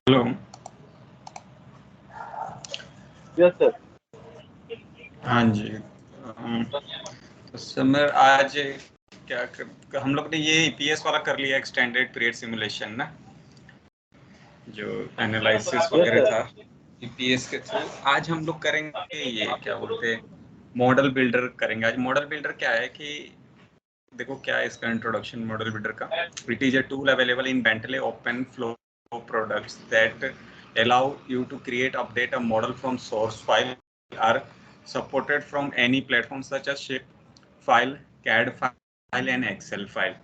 Hello. Yes sir. हाँ जी। तो summer आज क्या हम लोग ने ये ईपीएस वाला कर लिया, एक्सटेंडेड पीरियड सिमुलेशन ना, जो एनालिसिस वगैरह था ईपीएस के थ्रू। आज हम लोग करेंगे ये क्या बोलते हैं, मॉडल बिल्डर करेंगे। आज मॉडल बिल्डर क्या है कि देखो क्या है इसका इंट्रोडक्शन मॉडल बिल्डर का। It is a tool available in Bentley open flow products that allow you to create, update a model from source file, are supported from any platform such as shape file, CAD file and Excel file.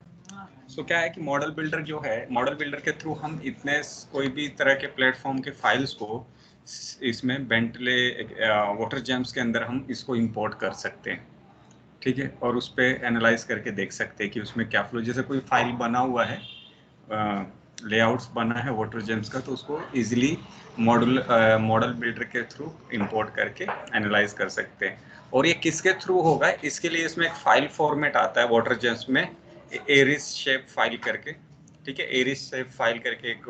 So क्या है कि model builder जो है, model builder के through हम इतने कोई भी तरह के प्लेटफॉर्म के फाइल्स को इसमें बेंटले वाटर जेम्स के अंदर हम इसको इंपोर्ट कर सकते हैं, ठीक है। और उस पर एनालाइज करके देख सकते हैं कि उसमें क्या फ्लो, जैसे कोई फाइल बना हुआ है, लेआउट्स बना है वाटर जेम्स का, तो उसको इजीली मॉडल बिल्डर के थ्रू इंपोर्ट करके एनालाइज कर सकते हैं। और ये किसके थ्रू होगा, इसके लिए इसमें एक फाइल फॉर्मेट आता है वाटर जेम्स में, एरिस शेप फाइल करके, ठीक है। एरिस शेप फाइल करके एक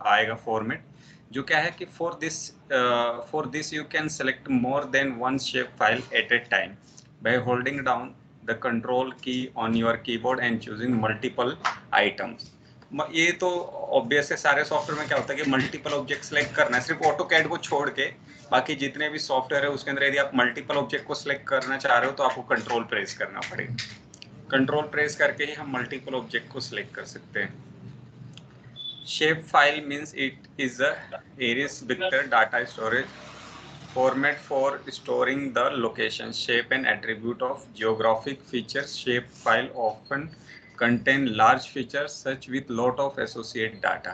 आएगा फॉर्मेट, जो क्या है कि for this you can select more than one shape file eight A time by holding down the control key on your keyboard and choosing multiple items. ये तो ऑब्वियस है, सारे सॉफ्टवेयर में क्या होता है कि मल्टीपल ऑब्जेक्ट सेलेक्ट करना है, सिर्फ ऑटोकैड को छोड़ के बाकी जितने भी सॉफ्टवेयर है उसके अंदर यदि आप मल्टीपल ऑब्जेक्ट को सिलेक्ट करना चाह रहे हो तो आपको कंट्रोल प्रेस करना पड़ेगा। कंट्रोल प्रेस करके ही हम मल्टीपल ऑब्जेक्ट को सिलेक्ट कर सकते हैं। Shape file means it is a एरिस vector data storage format for storing the location, shape and attribute of geographic features. Shape file often contain large features such with lot of associate data.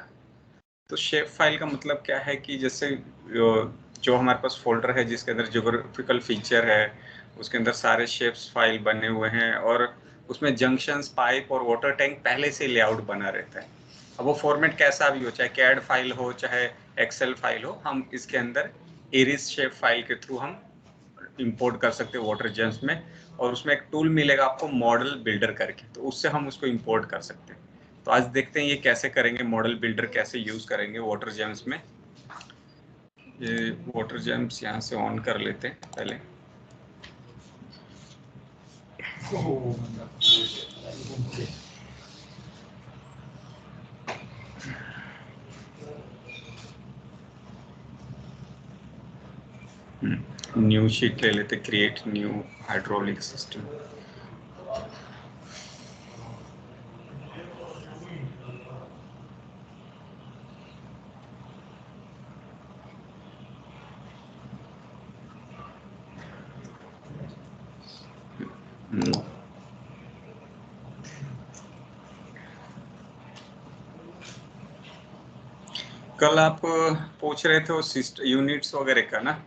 तो shape file का मतलब क्या है कि जैसे जो हमारे पास फोल्डर है जिसके अंदर ज्योग्राफिकल फीचर है, उसके अंदर सारे शेप्स फाइल बने हुए हैं और उसमें जंक्शंस, पाइप और वाटर टैंक पहले से लेआउट बना रहता है। अब वो फॉर्मेट कैसा भी हो, चाहे कैड फाइल हो चाहे एक्सेल फाइल हो, हम इसके अंदर एरिस शेप फाइल के थ्रू हम इंपोर्ट कर सकते हैं वाटर जेम्स में। और उसमें एक टूल मिलेगा आपको मॉडल बिल्डर करके, तो उससे हम उसको इंपोर्ट कर सकते हैं। तो आज देखते हैं ये कैसे करेंगे, मॉडल बिल्डर कैसे यूज करेंगे वाटर जेम्स में। ये वाटर जेम्स यहाँ से ऑन कर लेते हैं पहले। न्यू शीट ले लेते, क्रिएट न्यू हाइड्रोलिक सिस्टम। कल आप पूछ रहे थे वो यूनिट्स वगैरह का ना।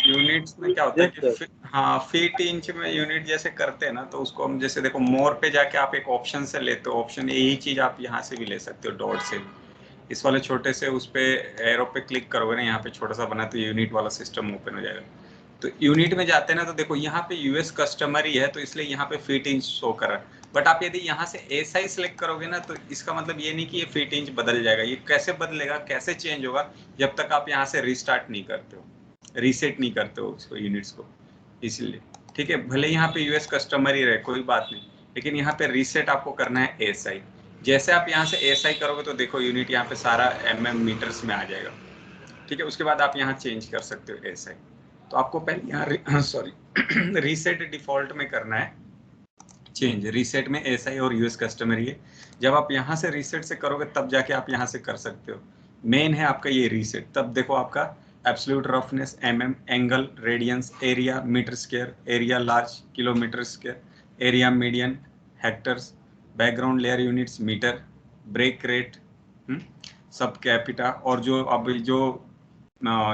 यूनिट्स में क्या होता है कि हाँ, फीट इंच में यूनिट जैसे करते हैं ना, तो उसको हम जैसे देखो मोर पे जाके आप एक ऑप्शन से लेते हो, ऑप्शन यही चीज आप यहाँ से भी ले सकते हो डॉट से। इस वाले छोटे से उस पे एरो पे क्लिक करोगे ना, यहाँ पे छोटा सा बना तो यूनिट वाला सिस्टम ओपन हो जाएगा। तो यूनिट में जाते हैं ना, तो देखो यहाँ पे यूएस कस्टमर ही है तो इसलिए यहाँ पे फीट इंच शो कर रहा है। बट आप यदि यहाँ से एसआई सिलेक्ट करोगे ना, तो इसका मतलब ये नहीं कि ये फीट इंच बदल जाएगा। ये कैसे बदलेगा, कैसे चेंज होगा, जब तक आप यहाँ से रिस्टार्ट नहीं करते हो, रीसेट नहीं करते हो उसको, यूनिट्स को। इसलिए ठीक है, भले यहाँ पे यूएस कस्टमर ही रहे कोई बात नहीं, लेकिन यहाँ पे रीसेट आपको करना है एसआई। जैसे आप यहाँ से एसआई करोगे तो देखो यूनिट यहाँ पे सारा एमएम मीटर्स में आ जाएगा, ठीक है। उसके बाद आप यहाँ चेंज कर सकते हो एसआई। तो आपको पहले यहाँ सॉरी रीसेट डिफॉल्ट में करना है चेंज। रीसेट में एसआई और यूएस कस्टमर है। जब आप यहाँ से रीसेट से करोगे तब जाके आप यहाँ से कर सकते हो। मेन है आपका ये रीसेट। तब देखो आपका absolute roughness mm, angle radians, area metre square, area large kilometre square, area median hectares, background layer units metre, break rate सब कैपिटा, और जो अब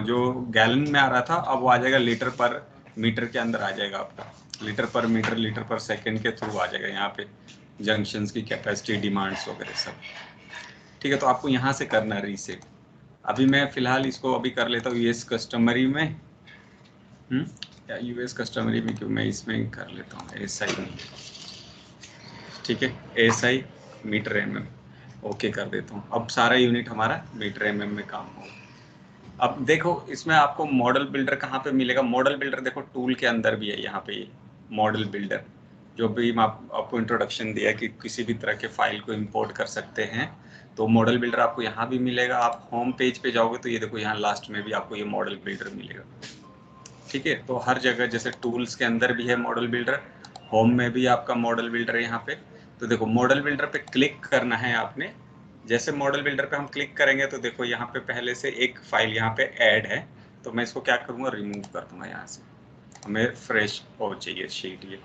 जो गैलन में आ रहा था अब वो आ जाएगा लीटर पर मीटर के अंदर आ जाएगा आपका। लीटर पर मीटर, लीटर पर सेकंड के थ्रू आ जाएगा यहाँ पे जंक्शंस की कैपेसिटी, डिमांड्स वगैरह सब, ठीक है। तो आपको यहाँ से करना है रीसेट। अभी मैं फिलहाल इसको अभी कर लेता हूँ यूएस कस्टमरी में, या यूएस कस्टमरी में क्यों, मैं इसमें कर लेता हूँ एसआई में, ठीक है। एसआई मीटर एमएम, ओके कर देता हूँ। अब सारा यूनिट हमारा मीटर एमएम में काम होगा। अब देखो इसमें आपको मॉडल बिल्डर कहाँ पे मिलेगा? मॉडल बिल्डर देखो टूल के अंदर भी है, यहाँ पे मॉडल बिल्डर जो भी आपको इंट्रोडक्शन दिया कि किसी भी तरह के फाइल को इंपोर्ट कर सकते हैं, तो मॉडल बिल्डर आपको यहाँ भी मिलेगा। आप होम पेज पे जाओगे तो ये देखो यहाँ लास्ट में भी आपको ये मॉडल बिल्डर मिलेगा। ठीक है, तो हर जगह जैसे टूल्स के अंदर भी है मॉडल बिल्डर, होम में भी आपका मॉडल बिल्डर है यहाँ पे। तो देखो मॉडल बिल्डर पे क्लिक करना है आपने। जैसे मॉडल बिल्डर पे हम क्लिक करेंगे तो देखो यहाँ पे पहले से एक फाइल यहाँ पे ऐड है, तो मैं इसको क्या करूँगा, रिमूव कर दूंगा यहाँ से। हमें फ्रेश हो चाहिए शीट ये।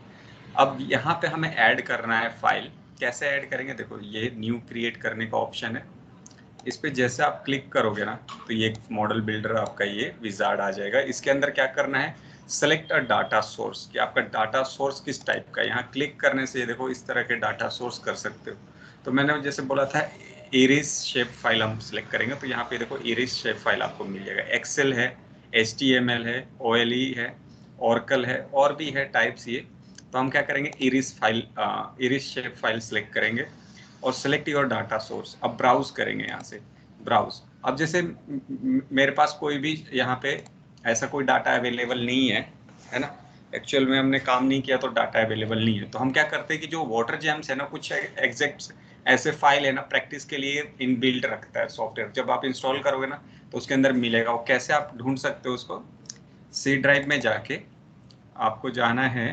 अब यहाँ पे हमें ऐड करना है फाइल। कैसे ऐड करेंगे? देखो ये न्यू क्रिएट करने का ऑप्शन है, इस पे जैसे आप क्लिक करोगे ना तो ये मॉडल बिल्डर आपका ये विजार्ड आ जाएगा। इसके अंदर क्या करना है, सेलेक्ट अ डाटा सोर्स, कि आपका डाटा सोर्स किस टाइप का है। यहाँ क्लिक करने से ये देखो इस तरह के डाटा सोर्स कर सकते हो। तो मैंने जैसे बोला था इरिस शेप फाइल हम सिलेक्ट करेंगे, तो यहाँ पे देखो इरिस शेप फाइल आपको मिल जाएगा। एक्सेल है, HTML है, OLE है, ऑर्कल है, और भी है टाइप्स ये। तो हम क्या करेंगे, iris file, iris shape file select करेंगे और सेलेक्ट योर डाटा सोर्स। अब ब्राउज करेंगे यहाँ से, ब्राउज। अब जैसे मेरे पास कोई भी यहाँ पे ऐसा कोई डाटा अवेलेबल नहीं है ना, एक्चुअल में हमने काम नहीं किया तो डाटा अवेलेबल नहीं है। तो हम क्या करते हैं कि जो वाटर जेम्स है ना, कुछ एग्जैक्ट ऐसे फाइल है ना, प्रैक्टिस के लिए इनबिल्ट रखता है सॉफ्टवेयर। जब आप इंस्टॉल करोगे ना तो उसके अंदर मिलेगा। वो कैसे आप ढूंढ सकते हो उसको, सी ड्राइव में जाके आपको जाना है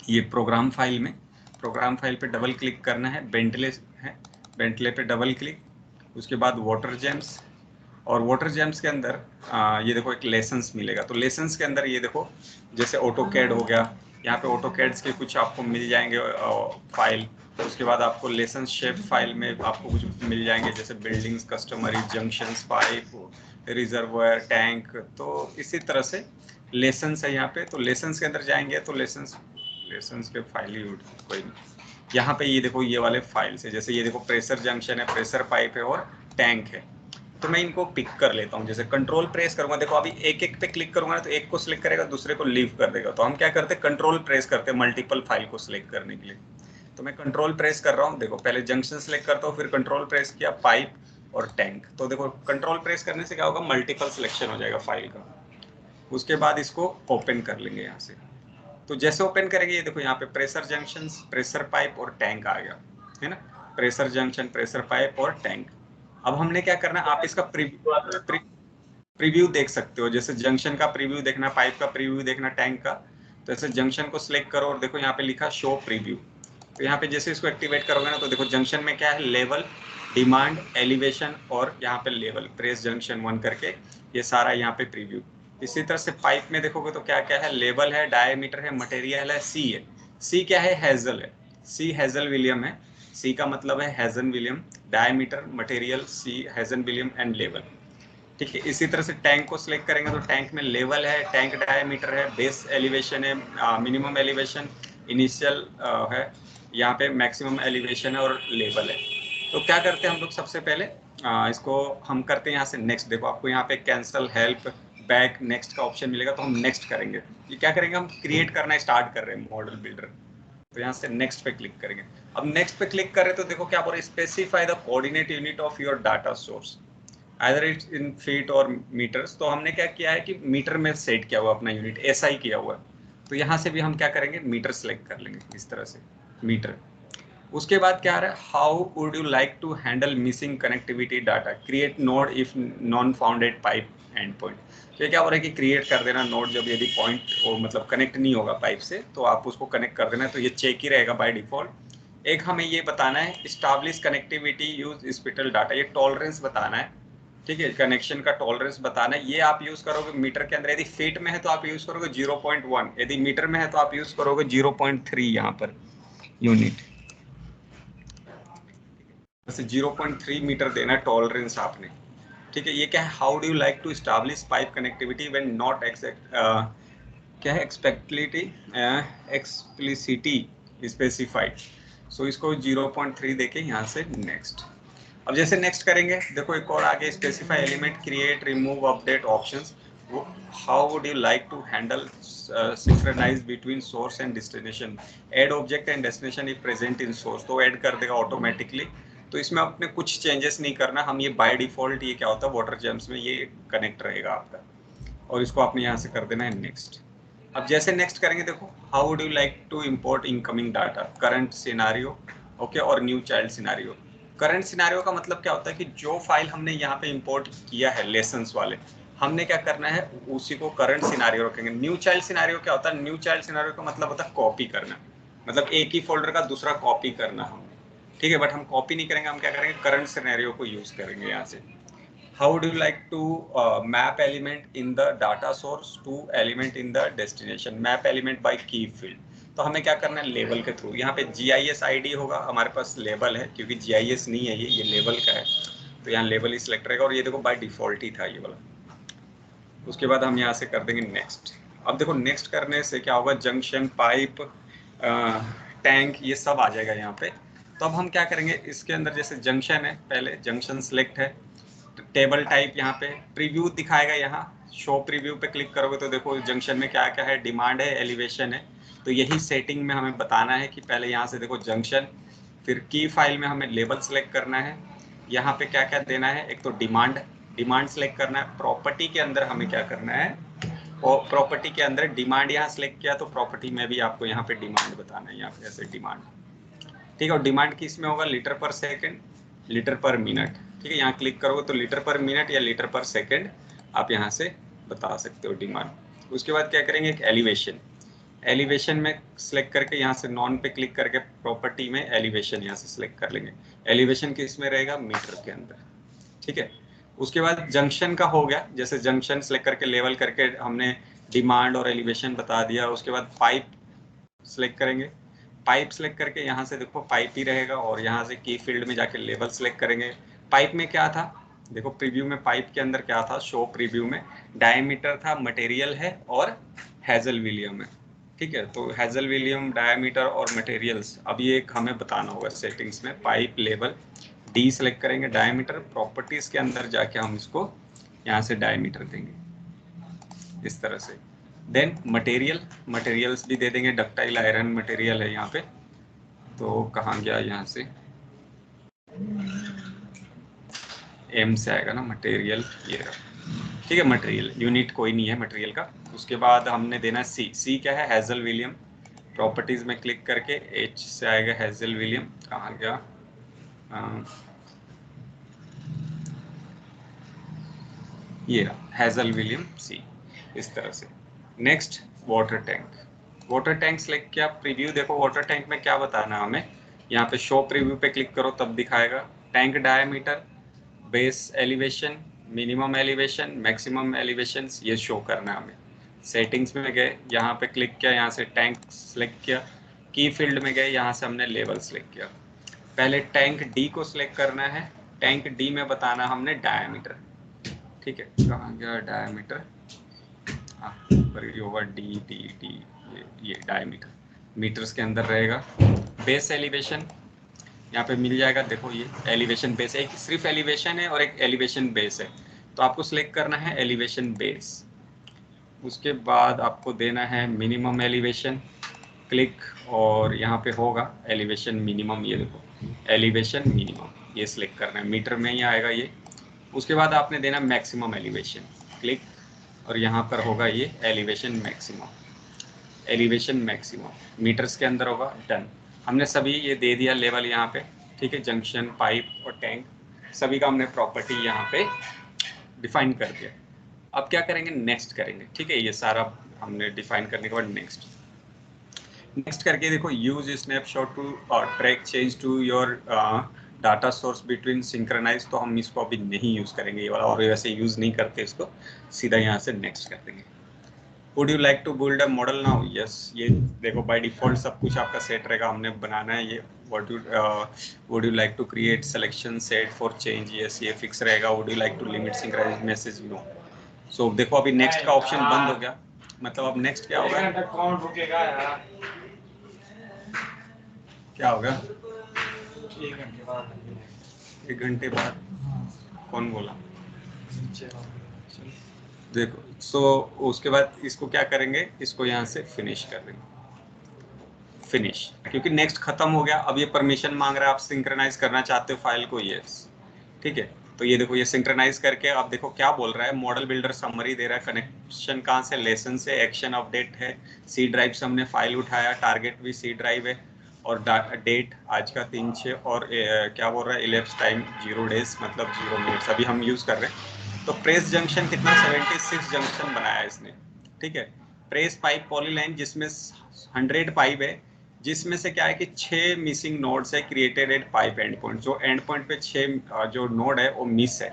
ये प्रोग्राम फाइल में, प्रोग्राम फाइल पे डबल क्लिक करना है, बेंटले है, बेंटले पे डबल क्लिक, उसके बाद वाटर जेम्स, और वाटर जेम्स के अंदर ये देखो एक लेसन्स मिलेगा। तो लेसन्स के अंदर ये देखो जैसे ऑटो कैड हो गया, यहाँ पे ऑटो कैड्स के कुछ आपको मिल जाएंगे फाइल। तो उसके बाद आपको लेसन शेप फाइल में आपको कुछ मिल जाएंगे जैसे buildings, customary, junctions, pipe, reservoir, tank. तो इसी तरह से लेसन्स है यहाँ पे। तो लेसन्स के अंदर जाएंगे तो लेसन्स के फाइल ही कोई नहीं। यहाँ पे ये देखो ये वाले फाइल्स है, जैसे ये देखो प्रेशर जंक्शन है, प्रेशर पाइप है और टैंक है। तो मैं इनको पिक कर लेता हूँ। जैसे कंट्रोल प्रेस करूंगा, देखो अभी एक एक पे क्लिक करूंगा ना तो एक को सिलेक्ट करेगा, दूसरे को लीव कर देगा। तो हम क्या करते हैं, कंट्रोल प्रेस करते हैं मल्टीपल फाइल को सिलेक्ट करने के लिए। तो मैं कंट्रोल प्रेस कर रहा हूँ, देखो पहले जंक्शन सिलेक्ट करता हूँ, फिर कंट्रोल प्रेस किया, पाइप और टैंक। तो देखो कंट्रोल प्रेस करने से क्या होगा, मल्टीपल सिलेक्शन हो जाएगा फाइल का। उसके बाद इसको ओपन कर लेंगे यहाँ से। तो जैसे ओपन करेंगे ये देखो यहाँ पे प्रेशर जंक्शन, प्रेशर पाइप और टैंक आ गया है ना, प्रेशर जंक्शन, प्रेशर पाइप और टैंक। अब हमने क्या करना है, आप इसका प्रीव्यू देख सकते हो। जैसे जंक्शन का प्रीव्यू देखना, पाइप का प्रीव्यू देखना, टैंक का। तो ऐसे जंक्शन को सिलेक्ट करो और देखो यहाँ पे लिखा शो प्रीव्यू। तो यहाँ पे जैसे इसको एक्टिवेट करोगे ना तो देखो जंक्शन में क्या है, लेवल, डिमांड, एलिवेशन और यहाँ पे लेवल, प्रेस जंक्शन 1 करके ये सारा यहाँ पे प्रीव्यू। इसी तरह से पाइप में देखोगे तो क्या क्या है, लेवल है, डायमीटर है, मटेरियल है, सी है। सी क्या है, हेजल है, सी हेजल विलियम है। सी का मतलब है Hazen William, diameter, material, C Hazen William and level. ठीक है, इसी तरह से टैंक को सिलेक्ट करेंगे तो टैंक में लेवल है, टैंक डायमीटर है, बेस एलिवेशन है, मिनिमम एलिवेशन, इनिशियल है, यहाँ पे मैक्सिमम एलिवेशन है और लेवल है। तो क्या करते हैं हम लोग, सबसे पहले इसको हम करते हैं यहाँ से नेक्स्ट। देखो आपको यहाँ पे कैंसिल, हेल्प, बैक, नेक्स्ट का ऑप्शन मिलेगा, तो हम नेक्स्ट करेंगे। ये क्या करेंगे, हम क्रिएट करना स्टार्ट कर रहे हैं मॉडल बिल्डर। तो यहाँ से नेक्स्ट पे क्लिक करेंगे। अब नेक्स्ट पे क्लिक करें तो देखो क्या बोल रहे हैं, specify the coordinate unit of your data source, either it's in feet और मीटर्स। तो हमने क्या किया है कि मीटर में सेट किया हुआ अपना यूनिट, SI किया हुआ है। तो यहाँ से भी हम क्या करेंगे, मीटर सेलेक्ट कर लेंगे इस तरह से, मीटर। उसके बाद क्या आ रहा है, how would you like to handle missing connectivity data, create node if non founded pipe end point. तो क्या हो रहा है कि क्रिएट कर देना नोड, जब यदि पॉइंट वो मतलब कनेक्ट नहीं होगा पाइप से तो आप उसको कनेक्ट कर देना, तो ये चेक ही रहेगा बाय डिफॉल्ट। एक हमें ये बताना है, establish connectivity use spittle data, ये टॉलरेंस बताना है। ठीक है, कनेक्शन का टॉलरेंस बताना है। ये आप यूज करोगे मीटर के अंदर, यदि फीट में है तो आप यूज करोगे 0.1, यदि मीटर में है तो आप यूज करोगे 0.3 यहाँ पर यूनिट। जैसे 0.3 मीटर देना टॉलरेंस आपने। ठीक है, ये क्या है, how do you like to establish pipe connectivity when not except, क्या है, एक्सप्लिसिटी स्पेसिफाइड। सो इसको 0.3 देके यहाँ से नेक्स्ट। अब जैसे नेक्स्ट करेंगे, देखो एक और आगे, specify element, create, remove, update options. how would you like to handle synchronize between source and destination? add object and destination if present in source, तो ऐड कर देगा ऑटोमेटिकली। तो इसमें आपने कुछ चेंजेस नहीं करना, हम ये बाय डिफॉल्ट ये क्या होता है वाटर जेम्स में ये कनेक्ट रहेगा आपका, और इसको आपने यहाँ से कर देना है नेक्स्ट। अब जैसे नेक्स्ट करेंगे देखो, how would you like to import incoming data, current scenario, okay, और new child scenario. Current scenario का मतलब क्या होता है कि जो फाइल हमने यहाँ पे इंपोर्ट किया है लेसन्स वाले, हमने क्या करना है उसी को करंट सिनारियो रखेंगे। न्यू चाइल्ड सिनारियो क्या होता है, न्यू चाइल्ड सिनारियो का मतलब होता है कॉपी करना, मतलब एक ही फोल्डर का दूसरा कॉपी करना हमने, ठीक है। बट हम कॉपी नहीं करेंगे, हम क्या करेंगे करंट सिनेरियो को यूज करेंगे यहाँ से। How would you like to map element in the data source to element in the destination? Map element by key field. तो हमें क्या करना है लेबल के थ्रू, यहाँ पे GIS ID होगा, हमारे पास लेबल है क्योंकि GIS नहीं है ये लेबल का है, तो यहाँ लेबल ही सिलेक्ट रहेगा, और ये देखो बाय डिफॉल्ट ही था ये वाला। उसके बाद हम यहाँ से कर देंगे नेक्स्ट। अब देखो नेक्स्ट करने से क्या होगा, जंक्शन, पाइप, टैंक, ये सब आ जाएगा यहाँ पे। तो अब हम क्या करेंगे, इसके अंदर जैसे जंक्शन है, पहले जंक्शन सिलेक्ट है, टेबल टाइप यहाँ पे प्रीव्यू दिखाएगा, यहाँ शो प्रीव्यू पे क्लिक करोगे तो देखो जंक्शन में क्या क्या है, डिमांड है, एलिवेशन है। तो यही सेटिंग में हमें बताना है कि पहले यहाँ से देखो जंक्शन, फिर की फाइल में हमें लेबल सेलेक्ट करना है, यहाँ पे क्या क्या देना है, एक तो डिमांड सेलेक्ट करना है। प्रॉपर्टी के अंदर हमें क्या करना है, और प्रॉपर्टी के अंदर डिमांड यहाँ सेलेक्ट किया तो प्रॉपर्टी में भी आपको यहाँ पे डिमांड बताना है, यहाँ पे ऐसे डिमांड, ठीक है। और डिमांड किस में होगा, लीटर पर सेकेंड, लीटर पर मिनट, ठीक है। यहाँ क्लिक करोगे तो लीटर पर मिनट या लीटर पर सेकेंड आप यहाँ से बता सकते हो डिमांड। उसके बाद क्या करेंगे, एक एलिवेशन, एलिवेशन में सिलेक्ट करके यहाँ से नॉन पे क्लिक करके प्रॉपर्टी में एलिवेशन यहाँ से सिलेक्ट कर लेंगे। एलिवेशन किस में रहेगा, मीटर के अंदर, ठीक है। उसके बाद जंक्शन का हो गया, जैसे जंक्शन सिलेक्ट करके लेवल करके हमने डिमांड और एलिवेशन बता दिया। उसके बाद पाइप सिलेक्ट करेंगे, पाइप सिलेक्ट करके यहाँ से देखो पाइप ही रहेगा, और यहाँ से की फील्ड में जाके लेवल सिलेक्ट करेंगे। पाइप में क्या था, देखो प्रीव्यू में पाइप के अंदर क्या था, शो प्रीव्यू में डायमीटर था, मटेरियल है और हेजल विलियम है, ठीक है। तो हेजल विलियम, डायमीटर और मटेरियल्स, अब ये एक हमें बताना होगा सेटिंग्स में। पाइप लेवल डी सेलेक्ट करेंगे, डायमीटर, प्रॉपर्टीज के अंदर जाके हम इसको यहाँ से डायमीटर देंगे इस तरह से। देन मटेरियल, मटेरियल्स भी दे देंगे, डक्टाइल आयरन मटेरियल है यहाँ पे, तो कहाँ गया, यहाँ से एम से आएगा ना मटेरियल, ये रहा, ठीक है। मटेरियल यूनिट कोई नहीं है मटेरियल का। उसके बाद हमने देना सी, सी क्या है, हेजल विलियम, प्रॉपर्टीज में क्लिक करके एच से आएगा हेजल विलियम, कहाँ गया, ये रहा हेजल विलियम सी, इस तरह से। Next water tank, water tank select किया, प्रीव्यू देखो वाटर टैंक में क्या बताना है हमें, यहाँ पे शो प्रीव्यू पे क्लिक करो तब दिखाएगा। Tank diameter, base elevation, minimum elevation, maximum elevation, ये शो करना है हमें। सेटिंग्स में गए, यहाँ पे क्लिक किया, यहाँ से टैंक सेलेक्ट किया, की फील्ड में गए, यहाँ से हमने लेवल सेलेक्ट किया। पहले टैंक डी को सिलेक्ट करना है, टैंक डी में बताना हमने डायमीटर, ठीक है। कहाँ गया डायमीटर, हाँ होगा डी डी डी, ये डायमीटर मीटर्स के अंदर रहेगा। बेस एलिवेशन यहाँ पे मिल जाएगा, देखो ये एलिवेशन बेस, एक सिर्फ एलिवेशन है और एक एलिवेशन बेस है, तो आपको सिलेक्ट करना है एलिवेशन बेस। उसके बाद आपको देना है मिनिमम एलिवेशन, क्लिक, और यहाँ पे होगा एलिवेशन मिनिमम, ये देखो एलिवेशन मिनिमम, ये सिलेक्ट करना है, मीटर में ही आएगा ये। उसके बाद आपने देना मैक्सिमम एलिवेशन, क्लिक, और यहाँ पर होगा ये elevation maximum, elevation maximum metres के अंदर होगा, डन। हमने सभी ये दे दिया लेवल यहाँ पे, ठीक है। जंक्शन, पाइप और टैंक सभी का हमने प्रॉपर्टी यहाँ पे डिफाइन कर दिया। अब क्या करेंगे, नेक्स्ट करेंगे, ठीक है। ये सारा हमने डिफाइन करने के बाद नेक्स्ट करके देखो, use snapshot to track change to your data source between synchronize, तो हम इसको अभी नहीं यूज करेंगे ये वाला, और वैसे यूज नहीं करते इसको, सीधा यहाँ से नेक्स्ट कर देंगे। Would you like to build a model now, yes, ये देखो बाय डिफॉल्ट सब कुछ आपका सेट रहेगा, हमने बनाना है ये। Would you like to create selection set for change, yes, ये फिक्स रहेगा। Would you like to limit synchronize message, no. So देखो अभी नेक्स्ट का ऑप्शन बंद हो गया, मतलब अब नेक्स्ट क्या होगा, कौन रुकेगा यार, क्या होगा, 1 घंटे बाद, 1 घंटे बाद, कौन बोला, देखो उसके बाद इसको क्या करेंगे, इसको यहाँ से फिनिश कर देंगे, फिनिश, क्योंकि नेक्स्ट खत्म हो गया। अब ये परमिशन मांग रहा है, आप सिंक्रोनाइज करना चाहते हो फाइल को, ये ठीक है। तो ये देखो, ये सिंक्रोनाइज करके आप देखो क्या बोल रहा है, मॉडल बिल्डर समरी दे रहा है, कनेक्शन कहाँ से, लेसन से, एक्शन अपडेट है, सी ड्राइव से हमने फाइल उठाया, टारगेट भी सी ड्राइव है, और डेट आज का 3/6, और क्या बोल रहा है, इलेप्स टाइम 0 डेज, मतलब 0 मिनट्स अभी हम यूज कर रहे हैं। तो प्रेस जंक्शन कितना, 76 जंक्शन बनाया है इसने, ठीक है। प्रेस पाइप पॉलीलाइन जिसमें 100 पाइप है, जिसमें से क्या है कि 6 मिसिंग नोड्स है created at pipe end point, जो एंड पॉइंट पे 6 जो नोड है वो मिस है,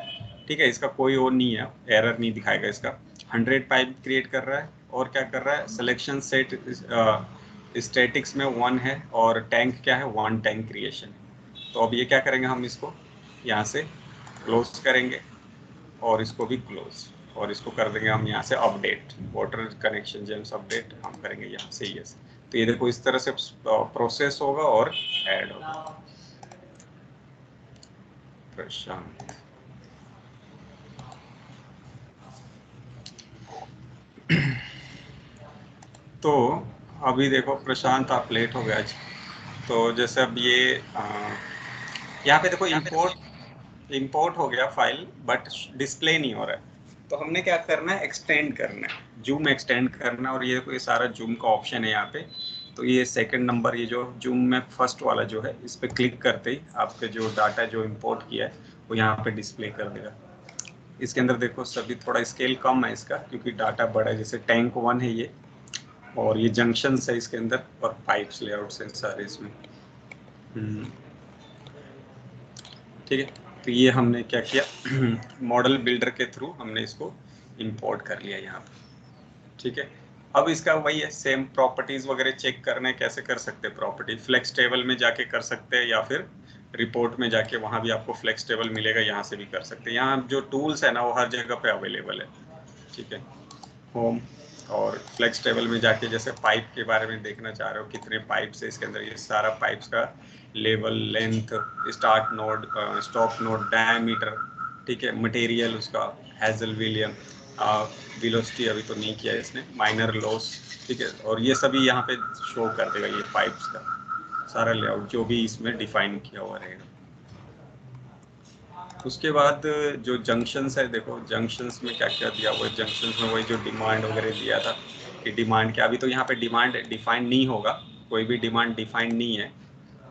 ठीक है। इसका कोई वो नहीं है, एरर नहीं दिखाएगा इसका। 100 पाइप क्रिएट कर रहा है, और क्या कर रहा है, सिलेक्शन सेट स्टैटिक्स में 1 है, और टैंक क्या है, 1 टैंक क्रिएशन। तो अब ये क्या करेंगे, हम इसको यहाँ से क्लोज करेंगे, और इसको भी क्लोज, और इसको कर देंगे हम यहाँ से update, water connection James update हम करेंगे यहाँ से यस। तो ये देखो इस तरह से प्रोसेस होगा और ऐड होगा। प्रशांत, तो अभी देखो प्रशांत आप लेट हो गया आज। तो जैसे अब ये यहाँ पे देखो इंपोर्ट हो गया फाइल, बट डिस्प्ले नहीं हो रहा है। तो हमने क्या करना है, एक्सटेंड करना है, जूम एक्सटेंड करना है, और ये देखो ये सारा जूम का ऑप्शन है यहाँ पे। तो ये सेकंड नंबर, ये जो जूम में फर्स्ट वाला जो है, इस पर क्लिक करते ही आपके जो डाटा जो इंपोर्ट किया है वो यहाँ पे डिस्प्ले कर देगा। इसके अंदर देखो सभी थोड़ा स्केल कम है इसका, क्योंकि डाटा बड़ा है, जैसे टैंक 1 है ये, और ये जंक्शन है इसके अंदर, और पाइप्स लेआउट्स हैं सारे इसमें, ठीक है। तो ये हमने क्या किया, मॉडल बिल्डर के थ्रू हमने इसको इंपोर्ट कर लिया यहाँ पे, ठीक है। अब इसका वही है, सेम प्रॉपर्टीज वगैरह चेक करने कैसे कर सकते हैं, प्रॉपर्टी फ्लेक्स टेबल में जाके कर सकते हैं, या फिर रिपोर्ट में जाके वहाँ भी आपको फ्लेक्स टेबल मिलेगा, यहाँ से भी कर सकते हैं। यहाँ जो टूल्स है ना वो हर जगह पे अवेलेबल है, ठीक है। होम और फ्लेक्स टेबल में जाके जैसे पाइप के बारे में देखना चाह रहे हो, कितने पाइप्स है इसके अंदर, ये सारा पाइप्स का level, length, start node, stop node, diameter, ठीक है, मटेरियल उसका, हैजल विलियम, वेलोसिटी अभी तो नहीं किया है इसने, माइनर लॉस, ठीक है। और ये सभी यहाँ पे शो कर देगा, ये पाइप्स का सारा लेआउट जो भी इसमें डिफाइन किया हुआ रहेगा। उसके बाद जो जंक्शंस है, देखो जंक्शंस में क्या क्या दिया हुआ है, जंक्शंस में वही जो डिमांड वगैरह दिया था कि डिमांड क्या, अभी तो यहाँ पे डिमांड डिफाइन नहीं होगा, कोई भी डिमांड डिफाइन नहीं है,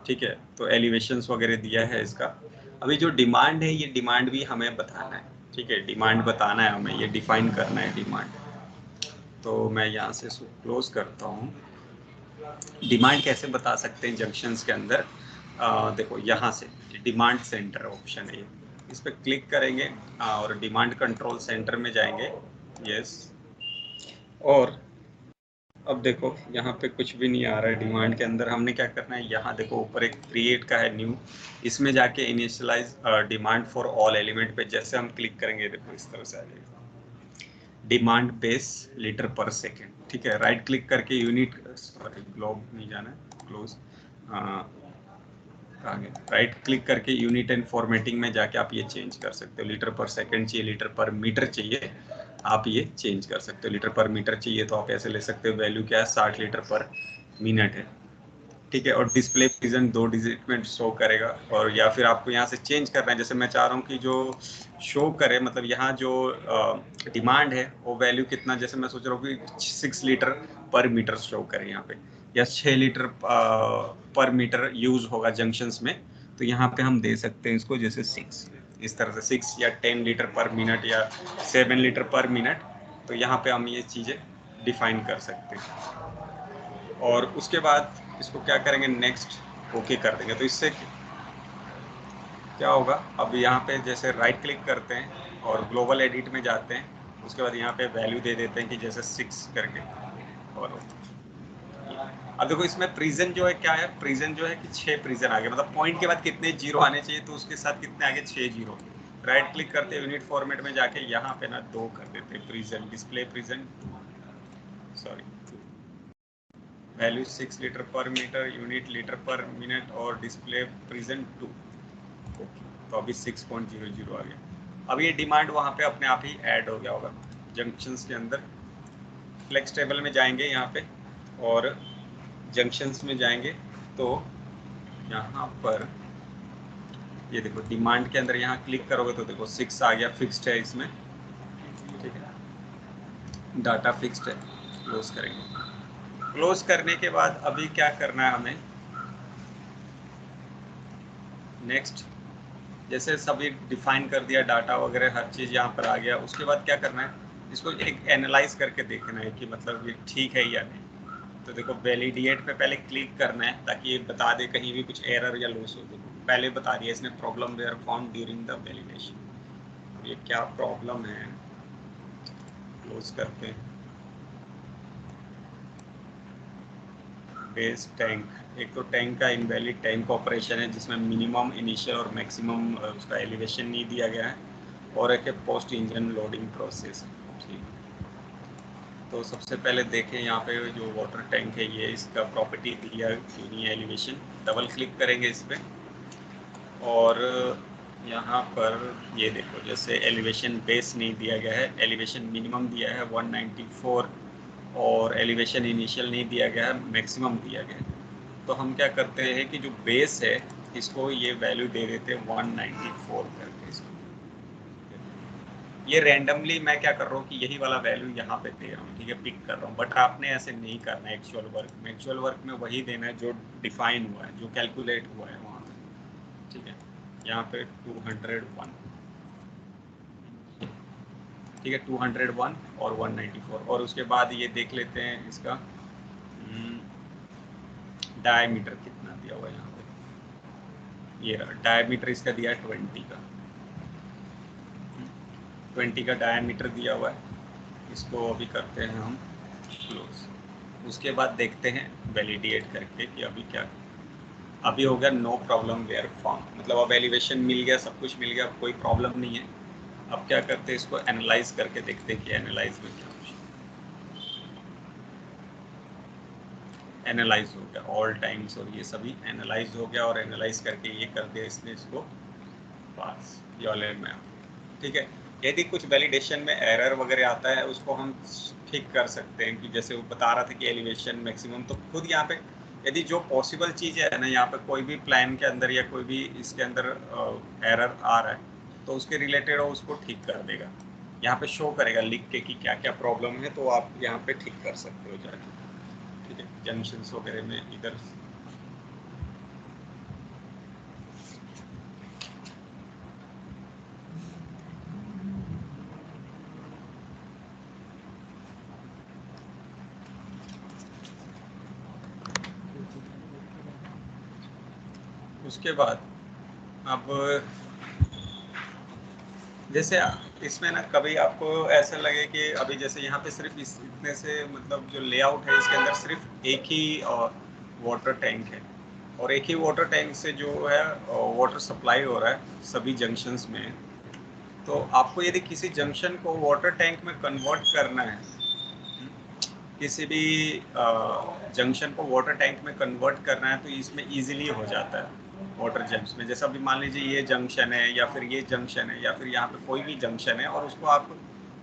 ठीक है। तो एलिवेशंस वगैरह दिया है इसका। अभी जो डिमांड है, ये डिमांड भी हमें बताना है, ठीक है, डिमांड बताना है हमें, ये डिफाइन करना है डिमांड। तो मैं यहाँ से इसको क्लोज करता हूँ। डिमांड कैसे बता सकते हैं जंक्शंस के अंदर, देखो यहाँ से डिमांड सेंटर ऑप्शन है, इस पर क्लिक करेंगे और डिमांड कंट्रोल सेंटर में जाएंगे, यस। और अब देखो यहाँ पे कुछ भी नहीं आ रहा है डिमांड के अंदर, हमने क्या करना है, यहाँ देखो ऊपर एक क्रिएट का है न्यू, इसमें जाके initialize demand for all element पे जैसे हम क्लिक करेंगे, देखो इस तरह से आ जाएगा, डिमांड बेस लीटर पर सेकेंड, ठीक है। राइट क्लिक करके यूनिट, सॉरी ग्लोब नहीं जाना है, क्लोज, आगे राइट क्लिक करके यूनिट एंड फॉर्मेटिंग में जाके आप ये चेंज कर सकते हो, लीटर पर सेकंड चाहिए, लीटर पर मीटर चाहिए, आप ये चेंज कर सकते हो। लीटर पर मीटर चाहिए तो आप ऐसे ले सकते हो, वैल्यू क्या है 60 लीटर पर मिनट है, ठीक है। और डिस्प्ले प्रेजेंट 2 डिजिट में शो करेगा, और या फिर आपको यहाँ से चेंज करना है, जैसे मैं चाह रहा हूँ कि जो शो करे, मतलब यहाँ जो डिमांड है वो वैल्यू कितना, जैसे मैं सोच रहा हूँ कि 6 लीटर पर मीटर शो करे यहाँ पे, या 6 लीटर पर मीटर यूज होगा जंक्शंस में, तो यहाँ पे हम दे सकते हैं इसको जैसे 6, इस तरह से 6 या 10 लीटर पर मिनट या 7 लीटर पर मिनट, तो यहाँ पे हम ये चीज़ें डिफाइन कर सकते हैं। और उसके बाद इसको क्या करेंगे, नेक्स्ट ओके कर देंगे। तो इससे क्या होगा, अब यहाँ पे जैसे राइट क्लिक करते हैं और ग्लोबल एडिट में जाते हैं, उसके बाद यहाँ पे वैल्यू दे देते हैं कि जैसे 6 करके, और अब देखो इसमें प्रिजन जो है क्या है, प्रिजन जो है कि 6 प्रिजन आ गए, मतलब पॉइंट के बाद कितने जीरो आने चाहिए, तो उसके साथ कितने आगे 6 जीरो। राइट क्लिक करते हैं यूनिट फॉर्मेट में जाके यहाँ पे ना 2 कर देते हैं, precision display precision, sorry value 6 litre per metre, unit litre per minute, और डिस्प्ले प्रिजन 2, ओके। तो अभी 6.00 आ गया। अब ये डिमांड वहाँ पे अपने आप ही ऐड हो गया होगा, जंक्शंस के अंदर फ्लेक्स टेबल में जाएंगे यहाँ पे और जंक्शंस में जाएंगे तो यहाँ पर ये देखो डिमांड के अंदर यहाँ क्लिक करोगे तो देखो 6 आ गया, फिक्स्ड है इसमें, ठीक है, डाटा फिक्स्ड है। क्लोज करेंगे। क्लोज करने के बाद अभी क्या करना है हमें, नेक्स्ट, जैसे सभी डिफाइन कर दिया डाटा वगैरह हर चीज़ यहाँ पर आ गया, उसके बाद क्या करना है, इसको एक एनालाइज करके देखना है कि मतलब ये ठीक है या नहीं। तो देखो वैलिडेट पे पहले क्लिक करना है ताकि ये बता दे कहीं भी कुछ एरर या लॉस हो। देखो पहले बता दिया इसने, problem were found during the validation. ये क्या प्रॉब्लम है, क्लोज करते हैं। बेस टैंक, एक तो टैंक का इनवैलिड टैंक ऑपरेशन है जिसमें मिनिमम इनिशियल और मैक्सिमम उसका एलिवेशन नहीं दिया गया है, और एक है पोस्ट इंजन लोडिंग प्रोसेस। ठीक, तो सबसे पहले देखें यहाँ पे जो वाटर टैंक है ये इसका प्रॉपर्टी दिया क्यों नहीं है, एलिवेशन। डबल क्लिक करेंगे इस पर और यहाँ पर ये देखो जैसे एलिवेशन बेस नहीं दिया गया है, एलिवेशन मिनिमम दिया है 194 और एलिवेशन इनिशियल नहीं दिया गया है, मैक्सिमम दिया गया है। तो हम क्या करते हैं कि जो बेस है इसको ये वैल्यू दे देते हैं 194 करके इसको। ये रैंडमली मैं क्या कर रहा हूँ कि यही वाला वैल्यू यहाँ पे दे रहा हूँ, ठीक है, पिक कर रहा हूँ, बट आपने ऐसे नहीं करना है। एक्चुअल वर्क में, एक्चुअल वर्क में वही देना है जो डिफाइन हुआ है, जो कैलकुलेट हुआ है वहाँ पे, ठीक है। यहाँ पे 201, ठीक है, 201 और 194, और उसके बाद ये देख लेते हैं इसका डायमीटर कितना दिया हुआ है यहाँ पे। ये डायमीटर इसका दिया है 20 का, 20 का डायमीटर दिया हुआ है। इसको अभी करते हैं हम क्लोज। उसके बाद देखते हैं वैलिडेट करके कि अभी क्या, अभी हो गया नो प्रॉब्लम वेयर फाउंड, मतलब अब एलिवेशन मिल गया, सब कुछ मिल गया, अब कोई प्रॉब्लम नहीं है। अब क्या करते हैं, इसको एनालाइज करके देखते हैं कि एनालाइज में क्या कुछ। एनालाइज हो गया ऑल टाइम्स और ये सभी एनालाइज हो गया, और एनालाइज करके ये कर दिया इसने इसको पास वाले में, ठीक है। यदि कुछ वैलिडेशन में एरर वगैरह आता है उसको हम ठीक कर सकते हैं, कि जैसे वो बता रहा था कि एलिवेशन मैक्सिमम, तो खुद यहाँ पे यदि जो पॉसिबल चीज़ है ना, यहाँ पे कोई भी प्लान के अंदर या कोई भी इसके अंदर एरर आ रहा है तो उसके रिलेटेड उसको ठीक कर देगा, यहाँ पे शो करेगा लिख के कि क्या क्या प्रॉब्लम है, तो आप यहाँ पे ठीक कर सकते हो जाके, ठीक है। जंक्शंस वगैरह में इधर उसके बाद अब जैसे इसमें ना कभी आपको ऐसा लगे कि अभी जैसे यहाँ पे सिर्फ इतने से मतलब जो लेआउट है इसके अंदर सिर्फ एक ही वाटर टैंक है, और एक ही वाटर टैंक से जो है वाटर सप्लाई हो रहा है सभी जंक्शंस में। तो आपको यदि किसी जंक्शन को वाटर टैंक में कन्वर्ट करना है, किसी भी जंक्शन को वाटर टैंक में कन्वर्ट करना है, तो इसमें इजीली हो जाता है वाटर जंक्शन में। जैसा अभी मान लीजिए ये जंक्शन है या फिर ये जंक्शन है या फिर यहाँ पे कोई भी जंक्शन है और उसको आप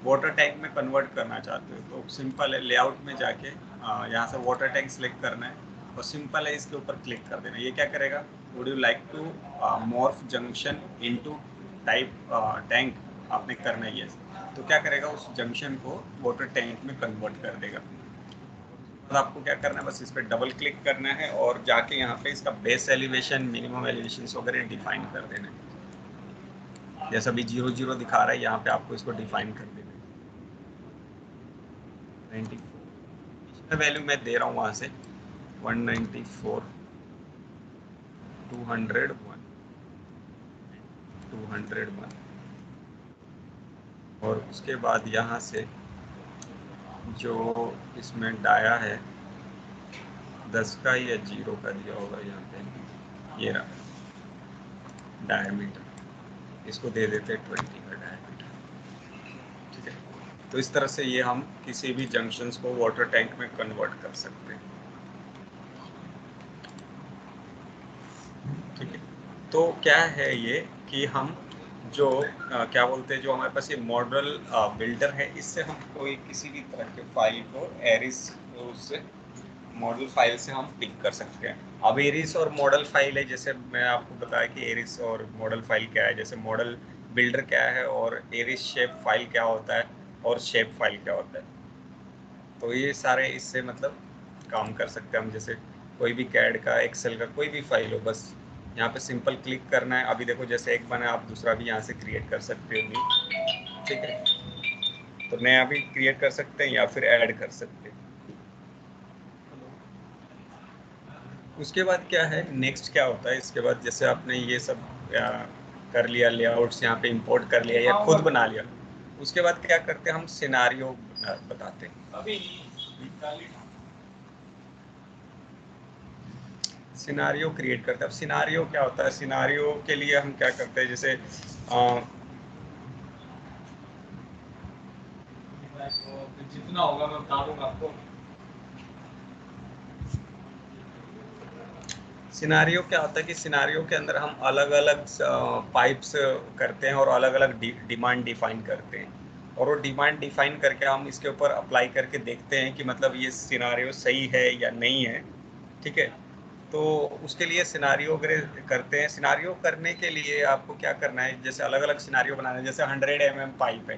वाटर टैंक में कन्वर्ट करना चाहते हो, तो सिंपल है, लेआउट में जाके यहाँ से वाटर टैंक सेलेक्ट करना है और सिंपल है इसके ऊपर क्लिक कर देना। ये क्या करेगा, would you like to morph junction into type tank, आपने करना ही है। तो क्या करेगा, उस जंक्शन को वाटर टैंक में कन्वर्ट कर देगा। तो आपको क्या करना है, बस इस पर डबल क्लिक करना है और जाके यहाँ पे इसका बेस एलिवेशन, मिनिमम एलिवेशन वगैरह डिफाइन कर देना है। जैसा भी 00 दिखा रहा है यहाँ पे आपको इसको डिफाइन कर देना है। 94 वैल्यू मैं दे रहा हूँ वहाँ से 194, 201, 201, और उसके बाद यहाँ से जो इसमें डाया है 10 का या 0 का दिया होगा यहाँ पे, ये रहा डायमीटर, इसको दे देते हैं 20 का डायमीटर, ठीक है। तो इस तरह से ये हम किसी भी जंक्शंस को वाटर टैंक में कन्वर्ट कर सकते हैं, ठीक है। तो क्या है ये कि हम जो क्या बोलते हैं, जो हमारे पास ये मॉडल बिल्डर है, इससे हम कोई किसी भी तरह के फाइल को एरिस उससे मॉडल फाइल से हम पिक कर सकते हैं। अब एरिस और मॉडल फाइल है, जैसे मैं आपको बताया कि एरिस और मॉडल फाइल क्या है, जैसे मॉडल बिल्डर क्या है और एरिस शेप फाइल क्या होता है और शेप फाइल क्या होता है। तो ये सारे इससे मतलब काम कर सकते हैं हम। जैसे कोई भी कैड का, एक्सेल का कोई भी फाइल हो, बस यहाँ पे सिंपल क्लिक करना है। अभी देखो जैसे एक बना, आप दूसरा भी यहाँ से क्रिएट कर सकते हो न्यू, ठीक है। तो नया भी क्रिएट कर सकते हैं या फिर ऐड कर सकते हैं। उसके बाद क्या है, नेक्स्ट क्या होता है इसके बाद, जैसे आपने ये सब कर लिया, लेआउट्स यहाँ पे इंपोर्ट कर लिया या खुद बना लिया, उसके बाद क्या करते हैं हम, सिनारियो बताते हैं। अभी सिनारियो क्रिएट करते हैं। अब सिनारियो क्या होता है, सिनारियो के लिए हम क्या करते हैं, जैसे जितना होगा मैं बता दूंगा आपको। सिनारियो क्या होता है कि सिनारियो के अंदर हम अलग अलग पाइप्स करते हैं और अलग अलग डिमांड डिफाइन करते हैं, और वो डिमांड डिफाइन करके हम इसके ऊपर अप्लाई करके देखते हैं कि मतलब ये सिनारियो सही है या नहीं है, ठीक है। तो उसके लिए सिनारियो वगैरह करते हैं। सिनारियो करने के लिए आपको क्या करना है, जैसे अलग अलग सिनारियो बनाना है। जैसे 100 mm पाइप है,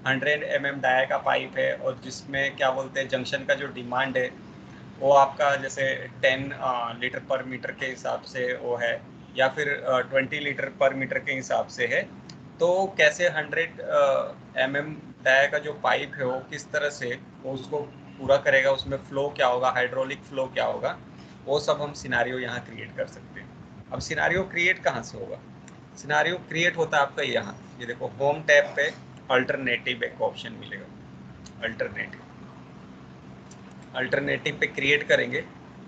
100 mm डाया का पाइप है, और जिसमें क्या बोलते हैं, जंक्शन का जो डिमांड है वो आपका जैसे 10 लीटर पर मीटर के हिसाब से वो है, या फिर 20 लीटर पर मीटर के हिसाब से है। तो कैसे 100 mm डाया का जो पाइप है वो किस तरह से वो उसको पूरा करेगा, उसमें फ्लो क्या होगा, हाइड्रोलिक फ्लो क्या होगा, वो सब हम सिनारियो यहाँ क्रिएट कर सकते हैं। अब सिनारियो क्रिएट कहाँ से होगा, सिनारियो क्रिएट होता है आपका यहाँ, ये देखो होम टैब पे अल्टरनेटिव एक ऑप्शन मिलेगा, अल्टरनेटिव। अल्टरनेटिव पे क्रिएट करेंगे,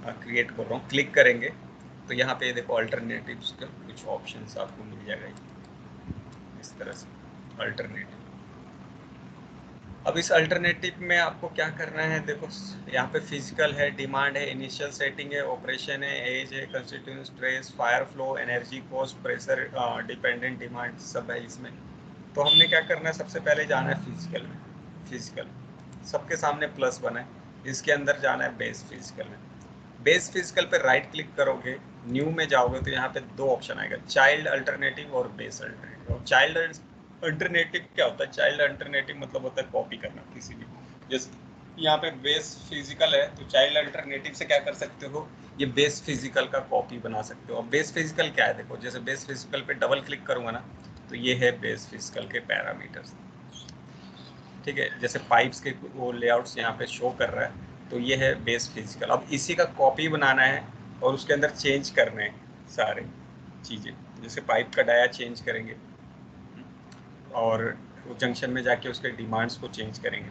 क्रिएट कर रहा हूँ, क्लिक करेंगे तो यहाँ पे देखो अल्टरनेटिव्स का कुछ ऑप्शंस आपको मिल जाएगा इस तरह से, अल्टरनेटिव। अब इस अल्टरनेटिव में आपको क्या करना है, देखो यहाँ पे फिजिकल है, डिमांड है, इनिशियल सेटिंग है, ऑपरेशन है, एज है, constituent stress, fire flow, energy cost, pressure dependent demand सब है इसमें। तो हमने क्या करना है, सबसे पहले जाना है फिजिकल में। फिजिकल सबके सामने प्लस बना है, इसके अंदर जाना है बेस फिजिकल में। बेस फिजिकल पे राइट क्लिक करोगे, न्यू में जाओगे तो यहाँ पे दो ऑप्शन आएगा, चाइल्ड अल्टरनेटिव और बेस अल्टरनेटिव। और चाइल्ड अल्टरनेटिव क्या होता है, चाइल्ड अल्टरनेटिव मतलब होता है कॉपी करना किसी भी, जैसे यहाँ पे बेस फिजिकल है तो चाइल्ड अल्टरनेटिव से क्या कर सकते हो, ये बेस फिजिकल का कॉपी बना सकते हो। अब बेस फिजिकल क्या है, देखो जैसे बेस फिजिकल पे डबल क्लिक करूंगा ना, तो ये है बेस फिजिकल के पैरामीटर्स, ठीक है। जैसे पाइप्स के वो लेआउट्स यहाँ पे शो कर रहा है, तो ये है बेस फिजिकल। अब इसी का कॉपी बनाना है और उसके अंदर चेंज करने हैं सारे चीज़ें, जैसे पाइप का डाया चेंज करेंगे और वो जंक्शन में जाके उसके डिमांड्स को चेंज करेंगे,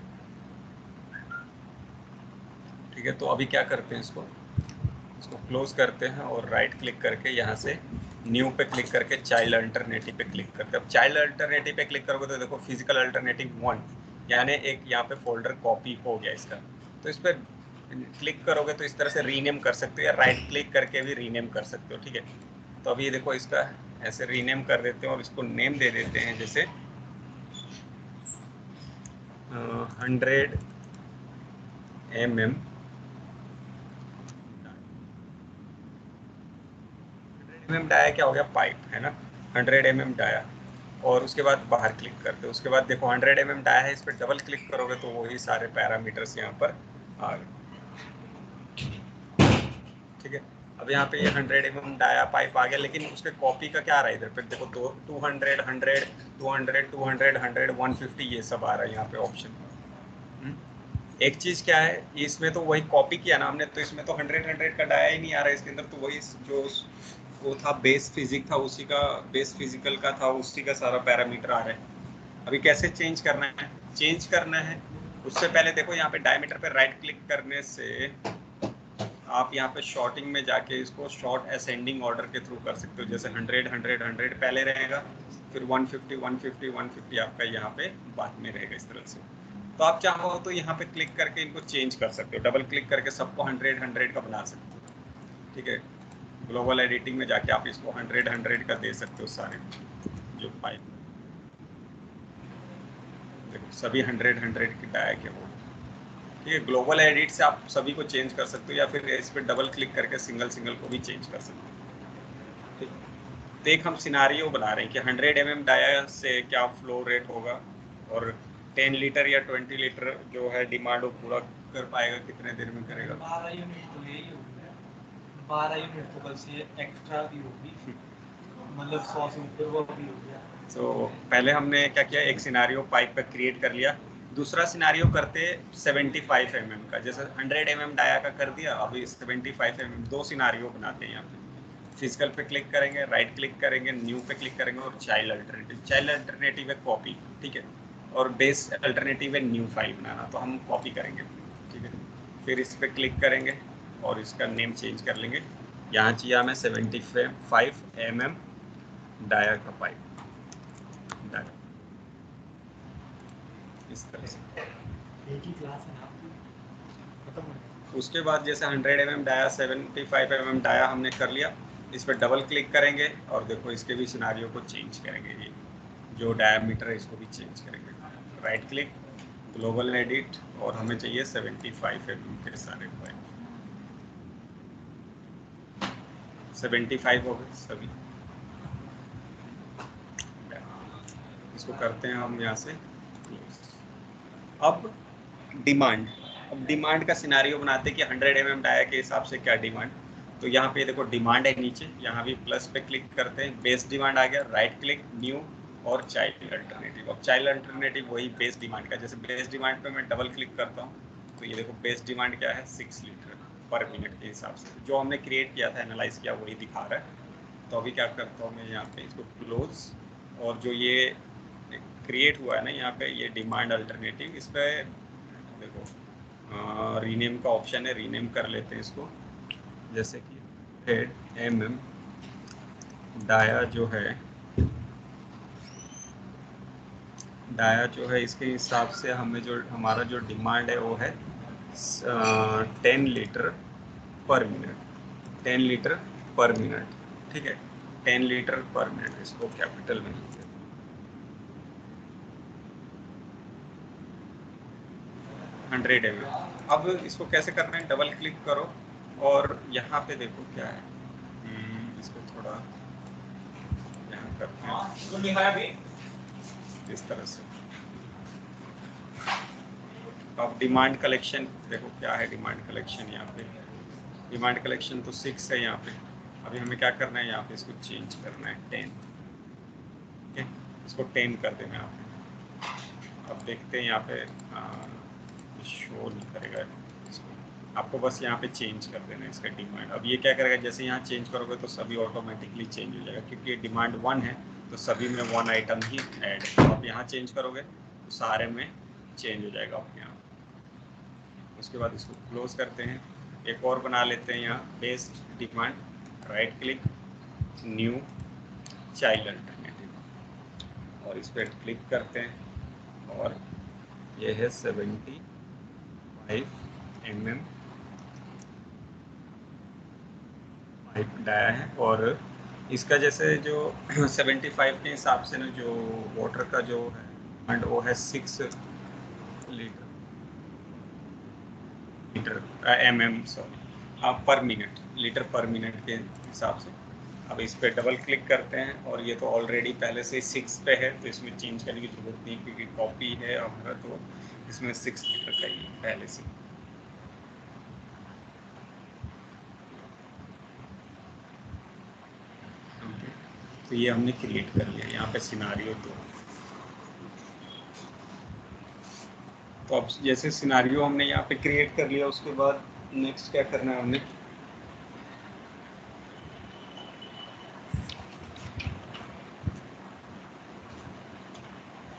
ठीक है। तो अभी क्या करते हैं, इसको क्लोज करते हैं और राइट क्लिक करके यहाँ से न्यू पे क्लिक करके चाइल्ड अल्टरनेटिव पे क्लिक करते हैं। अब चाइल्ड अल्टरनेटिव पे क्लिक करोगे तो देखो फिजिकल अल्टरनेटिव 1, यानी एक यहाँ पे फोल्डर कॉपी हो गया इसका। तो इस पर क्लिक करोगे तो इस तरह से रीनेम कर सकते हो या राइट क्लिक करके भी रीनेम कर सकते हो, ठीक है। तो अभी देखो इसका ऐसे रीनेम कर देते हैं और इसको नेम दे देते हैं, जैसे 100 mm डाया क्या हो गया, पाइप है ना, 100 mm डाया। और उसके बाद बाहर क्लिक करते हो, उसके बाद देखो 100 mm डाया है, इस पर डबल क्लिक करोगे तो वही सारे पैरामीटर्स यहाँ पर आ गए, ठीक है। अब यहाँ पे ये 100 mm डाया पाइप आ गया, लेकिन उसके कॉपी का क्या आ रहा है, इधर पे देखो 200 100 200 200 100 150 ये सब आ रहा है यहाँ पे ऑप्शन। एक चीज क्या है, इसमें तो वही कॉपी किया ना हमने, तो इसमें तो 100 का डाया ही नहीं आ रहा है इसके अंदर, तो वही जो वो था बेस फिजिक था उसी का, बेस फिजिकल का था उसी का सारा पैरामीटर आ रहा है। अभी कैसे चेंज करना है, चेंज करना है उससे पहले देखो यहाँ पे डायमीटर पे राइट क्लिक करने से आप यहाँ पे शॉर्टिंग में जाके इसको शॉर्ट असेंडिंग ऑर्डर के थ्रू कर सकते हो, जैसे 100 100 100 पहले रहेगा, फिर 150 150 150 आपका यहाँ पे बाद में रहेगा इस तरह से। तो आप चाहो तो यहाँ पे क्लिक करके इनको चेंज कर सकते हो, डबल क्लिक करके सबको 100 100 का बना सकते हो, ठीक है। ग्लोबल एडिटिंग में जाके आप इसको 100 100 का दे सकते हो सारे जो फाइल। देखो सभी 100 की डाया के वो, ठीक है। ग्लोबल एडिट से आप सभी को चेंज कर सकते हो या फिर इस पर डबल क्लिक करके सिंगल सिंगल को भी चेंज कर सकते हो, ठीक। तो एक हम सिनारियो बना रहे हैं कि 100 mm डाया से क्या फ्लो रेट होगा और 10 लीटर या 20 लीटर जो है डिमांड वो पूरा कर पाएगा, कितने देर में करेगा। 12 यूनिट तो यही हो गया, 12 यूनिट तो बस ये एक्स्ट्रा भी होगी, मतलब 100 से ऊपर वो भी हो गया। तो पहले हमने क्या किया, एक सिनारियो पाइप का क्रिएट कर लिया। दूसरा सिनारियो करते 75 mm का, जैसे 100 mm डाया का कर दिया, अभी 75 mm दो सिनारियो बनाते हैं। यहाँ पे फिजिकल पे क्लिक करेंगे, राइट क्लिक करेंगे, न्यू पे क्लिक करेंगे और चाइल्ड अल्टरनेटिव। चाइल्ड अल्टरनेटिव है कॉपी, ठीक है, और बेस अल्टरनेटिव है न्यू फाइल बनाना, तो हम कॉपी करेंगे, ठीक है। फिर इस पर क्लिक करेंगे और इसका नेम चेंज कर लेंगे। यहाँ चाहिए हमें 75 mm डाया का पाइप, डाया इस तरह से। एक ही क्लास है ना आपकी, खत्म हो गया। उसके बाद जैसे 100 mm डाया, 75 mm डाया हमने कर लिया, इस पर डबल क्लिक करेंगे और देखो इसके भी सिनारियो को चेंज करेंगे। ये जो डायमीटर है इसको भी चेंज करेंगे। राइट क्लिक, ग्लोबल एडिट, और हमें चाहिए 75 mm के सारे पाइप। 75 हो गए सभी। इसको करते हैं हम यहाँ से क्लोज। अब डिमांड, अब डिमांड का सिनारियो बनाते हैं कि 100 mm डाया के हिसाब से क्या डिमांड। तो यहाँ पे देखो डिमांड है नीचे, यहाँ भी प्लस पे क्लिक करते हैं, बेस डिमांड आ गया, राइट क्लिक, न्यू और चाइल्ड अल्टरनेटिव। अब चाइल्ड अल्टरनेटिव वही बेस डिमांड का, जैसे बेस डिमांड पे मैं डबल क्लिक करता हूँ तो ये देखो बेस डिमांड क्या है, 6 लीटर पर मिनट के हिसाब से जो हमने क्रिएट किया था, एनालाइज किया, वही दिखा रहा है। तो अभी क्या करता हूँ मैं, यहाँ पे इसको क्लोज, और जो ये क्रिएट हुआ है ना यहाँ पे, ये डिमांड अल्टरनेटिव, इस पर देखो रीनेम का ऑप्शन है, रीनेम कर लेते हैं इसको, जैसे कि 100 mm डाया जो है, डाया जो है इसके हिसाब से हमें जो हमारा जो डिमांड है वो है 10 litre per minute, 10 litre per minute, ठीक है, 10 लीटर पर मिनट। इसको कैपिटल में लिखते हैं 100 mm। अब इसको कैसे करना है, डबल क्लिक करो और यहाँ पे देखो क्या है, इसको थोड़ा यहाँ करते हैं इस तरह से। अब डिमांड कलेक्शन देखो क्या है, डिमांड कलेक्शन यहाँ पे, डिमांड कलेक्शन तो 6 है यहाँ पे। अभी हमें क्या करना है, यहाँ पे इसको चेंज करना है 10, ठीक है, इसको 10 कर देना यहाँ पे। अब देखते हैं यहाँ पे शो नहीं करेगा इसको, आपको बस यहाँ पे चेंज कर देना है इसका डिमांड। अब ये क्या करेगा, जैसे यहाँ चेंज करोगे तो सभी ऑटोमेटिकली चेंज हो जाएगा, क्योंकि ये डिमांड 1 है तो सभी में 1 आइटम ही ऐड है। आप यहाँ चेंज करोगे तो सारे में चेंज हो जाएगा अपने आप। उसके बाद इसको क्लोज करते हैं, एक और बना लेते हैं यहाँ, based demand, right click, new, child alternative, और इस पर क्लिक करते हैं और ये है 75 mm पाइप डाया है। और इसका जैसे जो 75 के हिसाब से ना जो वाटर का जो है एंड वो है 6 लीटर सॉरी, हाँ, पर मिनट, लीटर पर मिनट के हिसाब से। अब इस पर डबल क्लिक करते हैं और ये तो ऑलरेडी पहले से 6 पे है तो इसमें चेंज करने की जरूरत नहीं, क्योंकि कॉपी है हमारा, तो इसमें 6 लीटर का ही पहले से। तो ये हमने क्रिएट कर लिया यहाँ पे सिनारियो। तो अब जैसे सिनारियो हमने यहाँ पे क्रिएट कर लिया, उसके बाद नेक्स्ट क्या करना है हमने,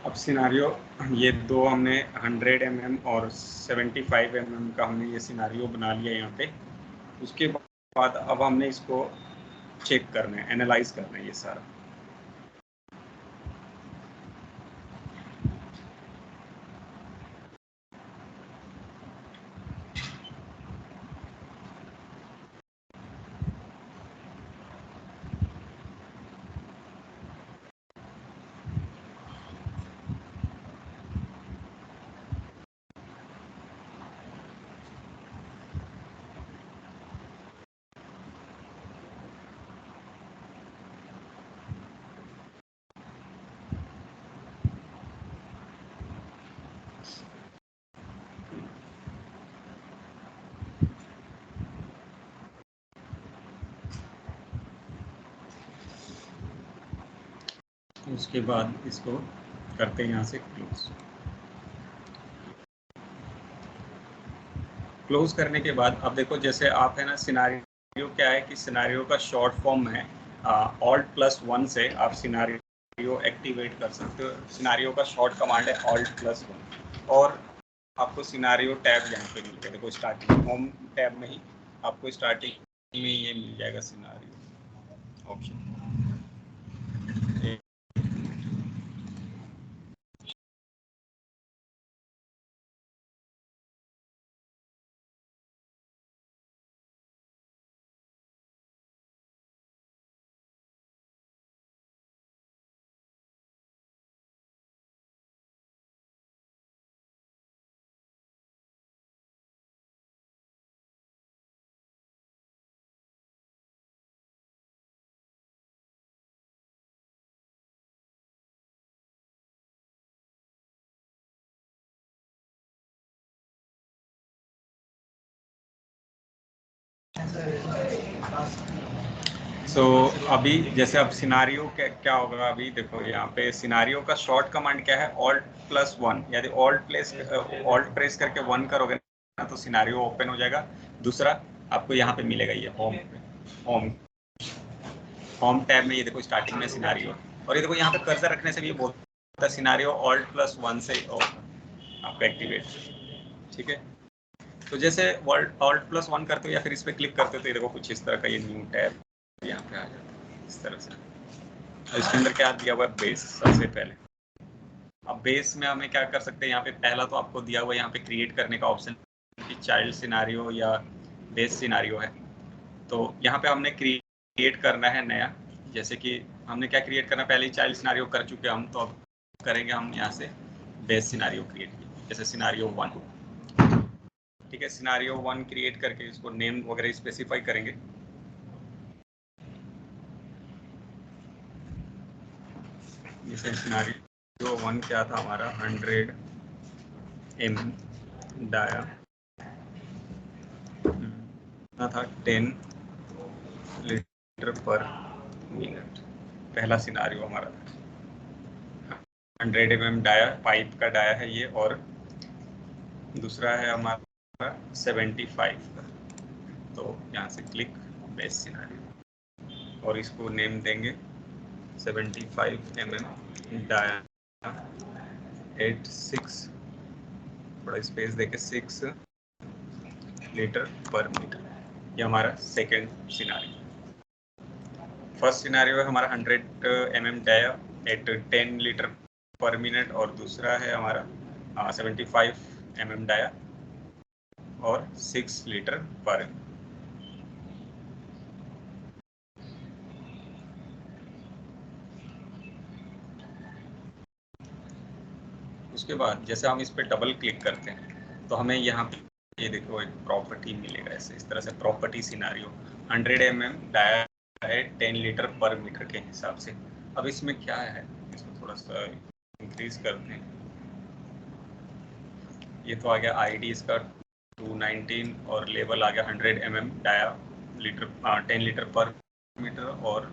अब सिनारियो ये दो हमने 100 mm और 75 mm का हमने ये सिनारियो बना लिया यहाँ पे। उसके बाद अब हमने इसको चेक करना है, एनालाइज करना है ये सारा। उसके बाद इसको करते हैं यहाँ से क्लोज करने के बाद अब देखो जैसे आप है ना सिनारियो क्या है कि सिनारियो का शॉर्ट फॉर्म है Alt+1 से आप सिनारियो एक्टिवेट कर सकते हो। सिनारियो का शॉर्ट कमांड है Alt+1 और आपको सिनारियो टैब यहाँ पे मिल गया। देखो स्टार्टिंग होम टैब में ही आपको स्टार्टिंग में ये मिल जाएगा सिनारियो ऑप्शन। अभी जैसे अब सिनारियो क्या होगा, अभी देखो यहाँ पे सिनारियो का शॉर्ट कमांड क्या है Alt+1। यदि Alt प्रेस करके 1 करोगे ना तो सिनारियो ओपन हो जाएगा। दूसरा आपको यहाँ पे मिलेगा ये होम टैब में, ये देखो स्टार्टिंग में सिनारियो, और ये देखो यहाँ पे कर्सर रखने से भी ये बोलता है सिनारियो Alt+1 से आपका एक्टिवेट। ठीक है, तो जैसे Alt+1 करते हो या फिर इस पर क्लिक करते हो तो ये देखो कुछ इस तरह का ये न्यू टैब यहाँ पे आ जाता है इस तरह से। इसके अंदर क्या दिया हुआ है, बेस सबसे पहले। अब बेस में हमें क्या कर सकते हैं, यहाँ पे पहला तो आपको दिया हुआ है यहाँ पे क्रिएट करने का ऑप्शन कि चाइल्ड सिनारियो या बेस सिनारियो है। तो यहाँ पे हमने क्रिएट करना है नया, जैसे कि हमने क्या क्रिएट करना, पहले ही चाइल्ड सिनारियो कर चुके हम, तो अब करेंगे हम यहाँ से बेस सिनारियो क्रिएट, जैसे सिनारियो 1। ठीक है, सिनारियो 1 क्रिएट करके इसको नेम वगैरह स्पेसिफाई करेंगे। जैसे सिनारियो 1 क्या था हमारा, 100 mm डाया था 10 लीटर पर मिनट। पहला सिनारियो हमारा 100 mm डाया, पाइप का डाया है ये, और दूसरा है हमारा 75 का। तो यहाँ से क्लिक बेस सिनारियो और इसको नेम देंगे 75 mm डाया एट 6, थोड़ा स्पेस देके 6 लीटर पर मीटर। ये हमारा सेकेंड सिनारियो। फर्स्ट सिनारियो है हमारा 100 mm dia at 10 litre per minute, और दूसरा है हमारा 75 mm डाया और 6 लीटर पर। उसके बाद जैसे हम इस पर डबल क्लिक करते हैं तो हमें यहाँ पे ये देखो एक प्रॉपर्टी मिलेगा, ऐसे इस तरह से प्रॉपर्टी सिनारियो 100 mm डाया है 10 लीटर पर मीटर के हिसाब से। अब इसमें क्या है, इसको थोड़ा सा इंक्रीज करते हैं। ये तो आ गया आईडी इसका 219 और लेवल आ गया 100 mm dia litre 10 litre per metre, और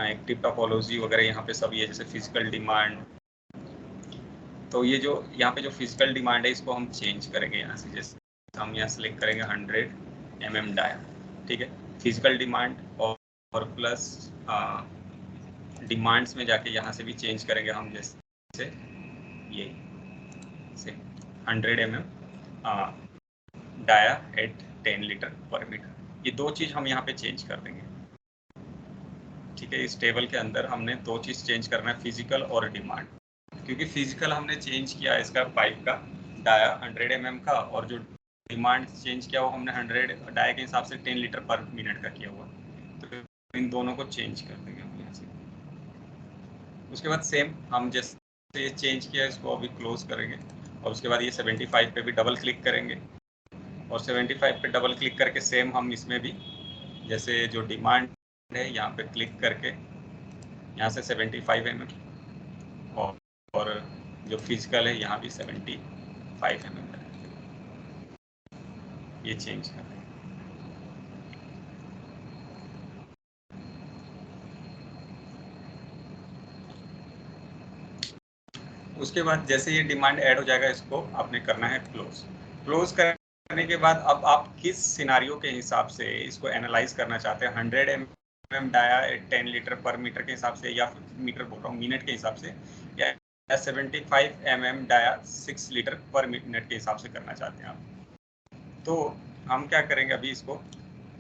एक्टिव टोपोलॉजी वगैरह यहाँ पे सब ये जैसे फिजिकल डिमांड। तो ये जो यहाँ पे जो फिजिकल डिमांड है इसको हम चेंज करेंगे यहाँ से। जैसे हम यहाँ सेलेक्ट करेंगे 100 mm डाया, ठीक है, फिजिकल डिमांड, और प्लस डिमांड्स में जाके यहाँ से भी चेंज करेंगे हम, जैसे ये से 100 mm dia at 10 litre per metre. ये दो चीज हम यहाँ पे चेंज कर देंगे। ठीक है, इस टेबल के अंदर हमने दो चीज चेंज करना है, फिजिकल और डिमांड। क्योंकि फिजिकल हमने चेंज किया इसका पाइप का डाया 100 mm का, और जो डिमांड चेंज किया वो हमने 100 डाया के हिसाब से 10 लीटर पर मिनट का किया हुआ। तो इन दोनों को चेंज कर देंगे हम यहाँ से। उसके बाद सेम हम जैसे ये चेंज किया इसको अभी क्लोज करेंगे, और उसके बाद ये 75 पे भी डबल क्लिक करेंगे, और 75 पे डबल क्लिक करके सेम हम इसमें भी जैसे जो डिमांड है यहाँ पे क्लिक करके यहाँ से 75 mm, और जो फिजिकल है यहाँ भी 75 mm ये चेंज कर दें। उसके बाद जैसे ये डिमांड ऐड हो जाएगा, इसको आपने करना है क्लोज। क्लोज करने के बाद अब आप किस सिनारियो के हिसाब से इसको एनालाइज करना चाहते हैं, 100 mm dia 10 litre per metre के हिसाब से, या फिर मीटर बोल रहा हूँ मिनट के हिसाब से, या 75 mm dia 6 litre per minute के हिसाब से करना चाहते हैं आप। तो हम क्या करेंगे अभी, इसको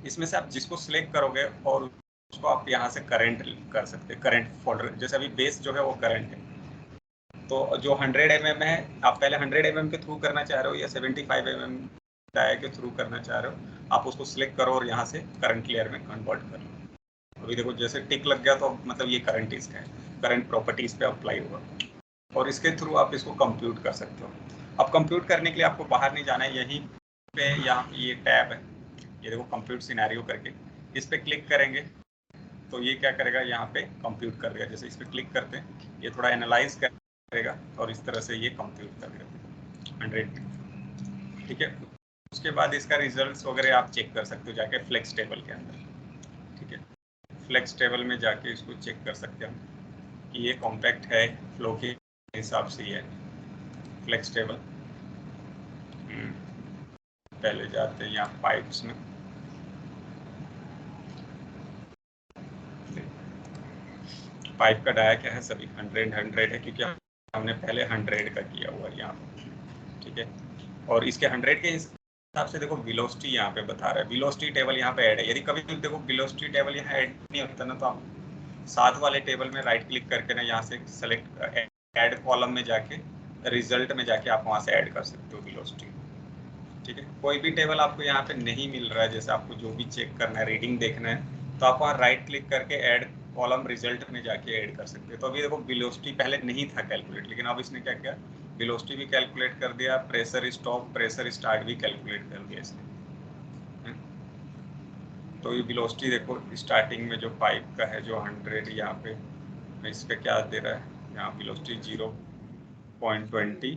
इसमें से आप जिसको सिलेक्ट करोगे और उसको आप यहाँ से करंट कर सकते हैं, करंट फोल्डर। जैसे अभी बेस जो है वो करंट है, तो जो 100 mm है, आप पहले 100 mm के थ्रू करना चाह रहे हो या 75 mm डाया के थ्रू करना चाह रहे हो, आप उसको सिलेक्ट करो और यहाँ से करंट लेयर में कन्वर्ट कर लो। अभी देखो जैसे टिक लग गया, तो मतलब ये करंट इसका है, करंट प्रॉपर्टीज पे अप्लाई होगा, और इसके थ्रू आप इसको कंप्यूट कर सकते हो। अब कंप्यूट करने के लिए आपको बाहर नहीं जाना है, यहीं पे यहाँ ये टैब है, ये देखो कंप्यूट सिनेरियो करके, इस पे क्लिक करेंगे तो ये क्या करेगा, यहाँ पे कंप्यूट कर देगा। जैसे इस पे क्लिक करते हैं, ये थोड़ा एनालाइज करेगा और इस तरह से ये कंप्यूट कर देगा 100। ठीक है, उसके बाद इसका रिजल्ट्स वगैरह आप चेक कर सकते हो जाके फ्लेक्स टेबल के अंदर। ठीक है, फ्लेक्स टेबल में जाके इसको चेक कर सकते हैं कि ये कॉम्पैक्ट है, फ्लो के हिसाब से ये फ्लेक्स टेबल। पहले जाते हैं यहाँ पाइप्स में, पाइप का डाया क्या है, सभी 100 है, क्योंकि हमने पहले 100 का किया हुआ है यहाँ पे। ठीक है, और इसके 100 के हिसाब से देखो वेलोसिटी यहाँ पे बता रहा है, वेलोसिटी टेबल यहाँ पे ऐड है। यदि कभी देखो वेलोसिटी टेबल यहाँ ऐड नहीं होता ना, तो आप साथ वाले टेबल में राइट क्लिक करके ना यहाँ से सेलेक्ट ऐड कॉलम में जाके रिजल्ट में जाके आप वहाँ से ऐड कर सकते हो वेलोसिटी। ठीक है, कोई भी टेबल आपको यहाँ पे नहीं मिल रहा है, जैसे आपको जो भी चेक करना है, रीडिंग देखना है, तो आप वहाँ राइट क्लिक करके ऐड कॉलम रिजल्ट में जाके ऐड कर सकते हो। तो अभी देखो वेलोसिटी पहले नहीं था कैलकुलेट, लेकिन अब इसने क्या किया, वेलोसिटी भी कैलकुलेट कर दिया, प्रेशर स्टॉप प्रेशर स्टार्ट भी कैलकुलेट कर दिया इसने। तो ये वेलोसिटी देखो स्टार्टिंग में जो पाइप का है जो 100, यहाँ पे इस पे क्या दे रहा है, यहाँ वेलोसिटी 0.20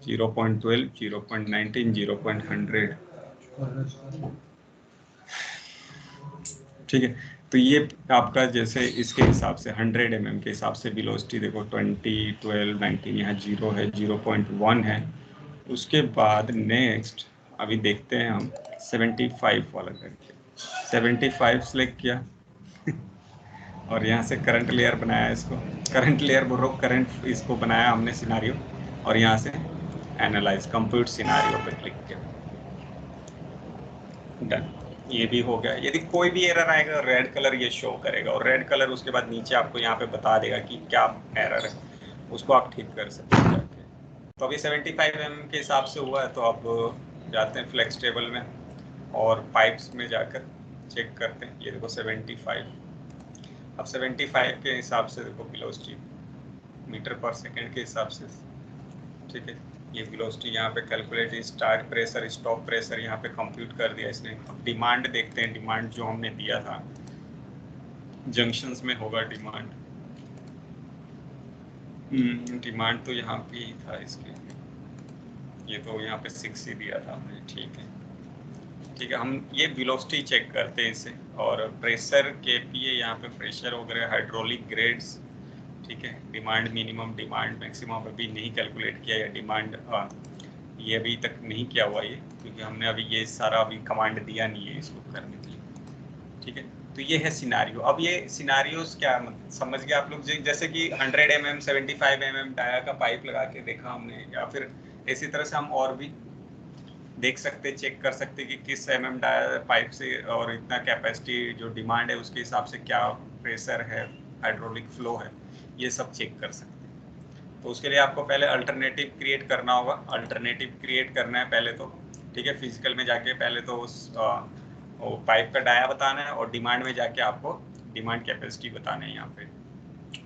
0.12 0.19 0.100। ठीक है, तो ये आपका जैसे इसके हिसाब से 100 mm के हिसाब से वेलोसिटी देखो 20 12 19, यहाँ 0 है 0.1 है। उसके बाद नेक्स्ट अभी देखते हैं हम 75 वाला करके, 75 सेलेक्ट किया और यहाँ से करंट लेयर बनाया, इसको करंट लेयर बोल रहा हूँ, करंट इसको बनाया हमने सिनारियो, और यहाँ से एनालाइज कंप्यूट सिनारियो पे क्लिक किया, डन। ये भी हो गया। यदि कोई भी एरर आएगा रेड कलर ये शो करेगा, और रेड कलर उसके बाद नीचे आपको यहाँ पे बता देगा कि क्या एरर है, उसको आप ठीक कर सकते हैं जाके। तो अभी 75 mm के हिसाब से हुआ है, तो अब जाते हैं फ्लेक्स टेबल में और पाइप्स में जाकर चेक करते हैं। ये देखो 75, अब 75 के हिसाब से देखो वेलोसिटी मीटर पर सेकेंड के हिसाब से। ठीक है, ये वेलोसिटी यहाँ पे calculate, start pressure stop pressure यहाँ पे कंप्यूट कर दिया इसने। अब डिमांड देखते हैं, डिमांड जो हमने दिया था जंक्शंस में होगा डिमांड, डिमांड तो यहाँ पे ही था इसके, ये तो यहाँ पे 6 ही दिया था हमने। ठीक है, ठीक है, हम ये वेलोसिटी चेक करते हैं इससे, और प्रेशर केपीए यहाँ पे प्रेशर वगैरह हाइड्रोलिक ग्रेड्स। ठीक है, डिमांड मिनिमम डिमांड मैक्सिमम अभी नहीं कैलकुलेट किया, या डिमांड ये अभी तक नहीं किया हुआ ये, क्योंकि हमने अभी ये सारा अभी कमांड दिया नहीं है इसको करने के लिए। ठीक है, तो ये है सिनारियो। अब ये सिनारियोस क्या समझ गए आप लोग, जैसे कि 100 mm 75 mm डाया का पाइप लगा के देखा हमने, या फिर इसी तरह से हम और भी देख सकते, चेक कर सकते कि किस mm डाया पाइप से और इतना कैपेसिटी जो डिमांड है उसके हिसाब से क्या प्रेशर है, हाइड्रोलिक फ्लो है, ये सब चेक कर सकते हैं। तो उसके लिए आपको पहले अल्टरनेटिव क्रिएट करना होगा। अल्टरनेटिव क्रिएट करना है पहले तो, ठीक है, फिजिकल में जाके पहले तो उस पाइप का डाया बताना है, और डिमांड में जाके आपको डिमांड कैपेसिटी बताना है यहाँ पे।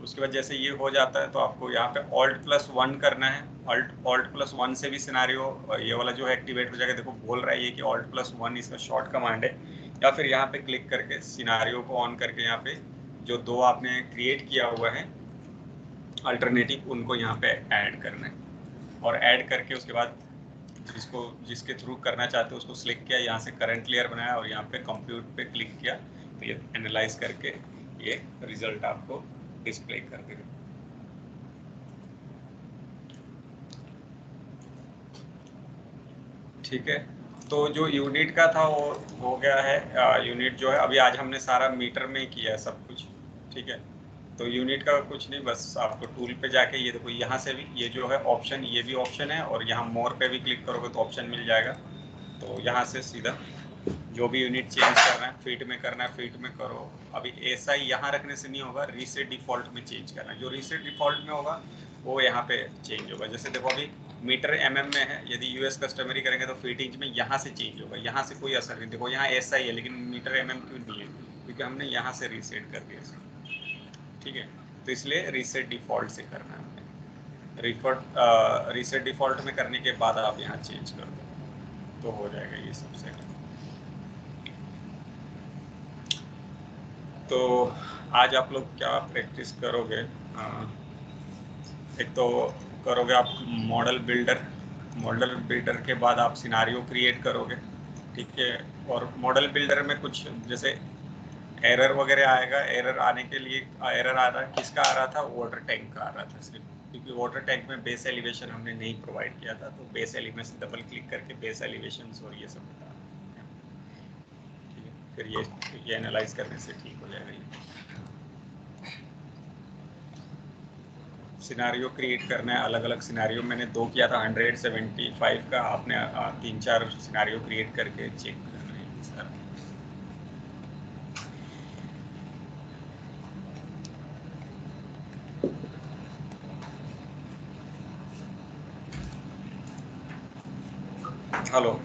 उसके बाद जैसे ये हो जाता है तो आपको यहाँ पे Alt+1 करना है। Alt+1 से भी सिनारियो ये वाला जो है एक्टिवेट हो जाएगा। देखो बोल रहा है ये कि Alt+1 इसका शॉर्ट कमांड है, या फिर यहाँ पे क्लिक करके सिनारियो को ऑन करके यहाँ पे जो दो आपने क्रिएट किया हुआ है अल्टरनेटिव उनको यहाँ पे ऐड करना है, और ऐड करके उसके बाद जिसके थ्रू करना चाहते हो उसको सिलेक्ट किया, यहाँ से करंट लेयर बनाया और यहाँ पे कंप्यूट पे क्लिक किया, तो ये एनालाइज करके ये रिजल्ट आपको डिस्प्ले कर देगा। ठीक है, तो जो यूनिट का था वो हो गया है। यूनिट जो है अभी आज हमने सारा मीटर में किया है सब कुछ, ठीक है। तो यूनिट का कुछ नहीं, बस आपको टूल पे जाके ये देखो यहाँ से भी ये जो है ऑप्शन, ये भी ऑप्शन है, और यहाँ मोर पे भी क्लिक करोगे तो ऑप्शन मिल जाएगा। तो यहाँ से सीधा जो भी यूनिट चेंज करना है, फीट में करना है फीट में करो। अभी ऐसा ही यहाँ रखने से नहीं होगा, रीसेट डिफॉल्ट में चेंज करना है। जो रीसेट डिफॉल्ट में होगा वो यहाँ पे चेंज होगा। जैसे देखो अभी मीटर mm में है, यदि यूएस कस्टमरी करेंगे तो फीट इंच में यहाँ से चेंज होगा, यहाँ से कोई असर नहीं। देखो यहाँ ऐसा ही है, लेकिन मीटर mm क्यों नहीं है, क्योंकि हमने यहाँ से रीसेट कर दिया इसको, ठीक है। तो इसलिए रीसेट डिफॉल्ट से करना है हमें। रीसेट डिफॉल्ट में करने के बाद आप यहाँ चेंज कर दो तो हो जाएगा ये सब सेट। तो आज आप लोग क्या प्रैक्टिस करोगे? एक तो करोगे आप मॉडल बिल्डर के बाद आप सिनारियो क्रिएट करोगे, ठीक है। और मॉडल बिल्डर में कुछ जैसे एरर वगैरह आएगा। एरर आने के लिए एरर आ रहा है, किसका आ रहा था? वाटर टैंक का आ रहा था सिर्फ, क्योंकि वाटर टैंक में बेस एलिवेशन हमने नहीं प्रोवाइड किया था। तो बेस एलिवेशन डबल क्लिक करके बेस एलिवेशन और ये सब बता, ठीक है। फिर ये एनालाइज करने से ठीक हो जाएगा ये। सिनारियो क्रिएट करना है, अलग अलग सिनारियो मैंने 2 किया था 175 का। आपने 3-4 सिनारियो क्रिएट करके चेक करना है सर। हेलो।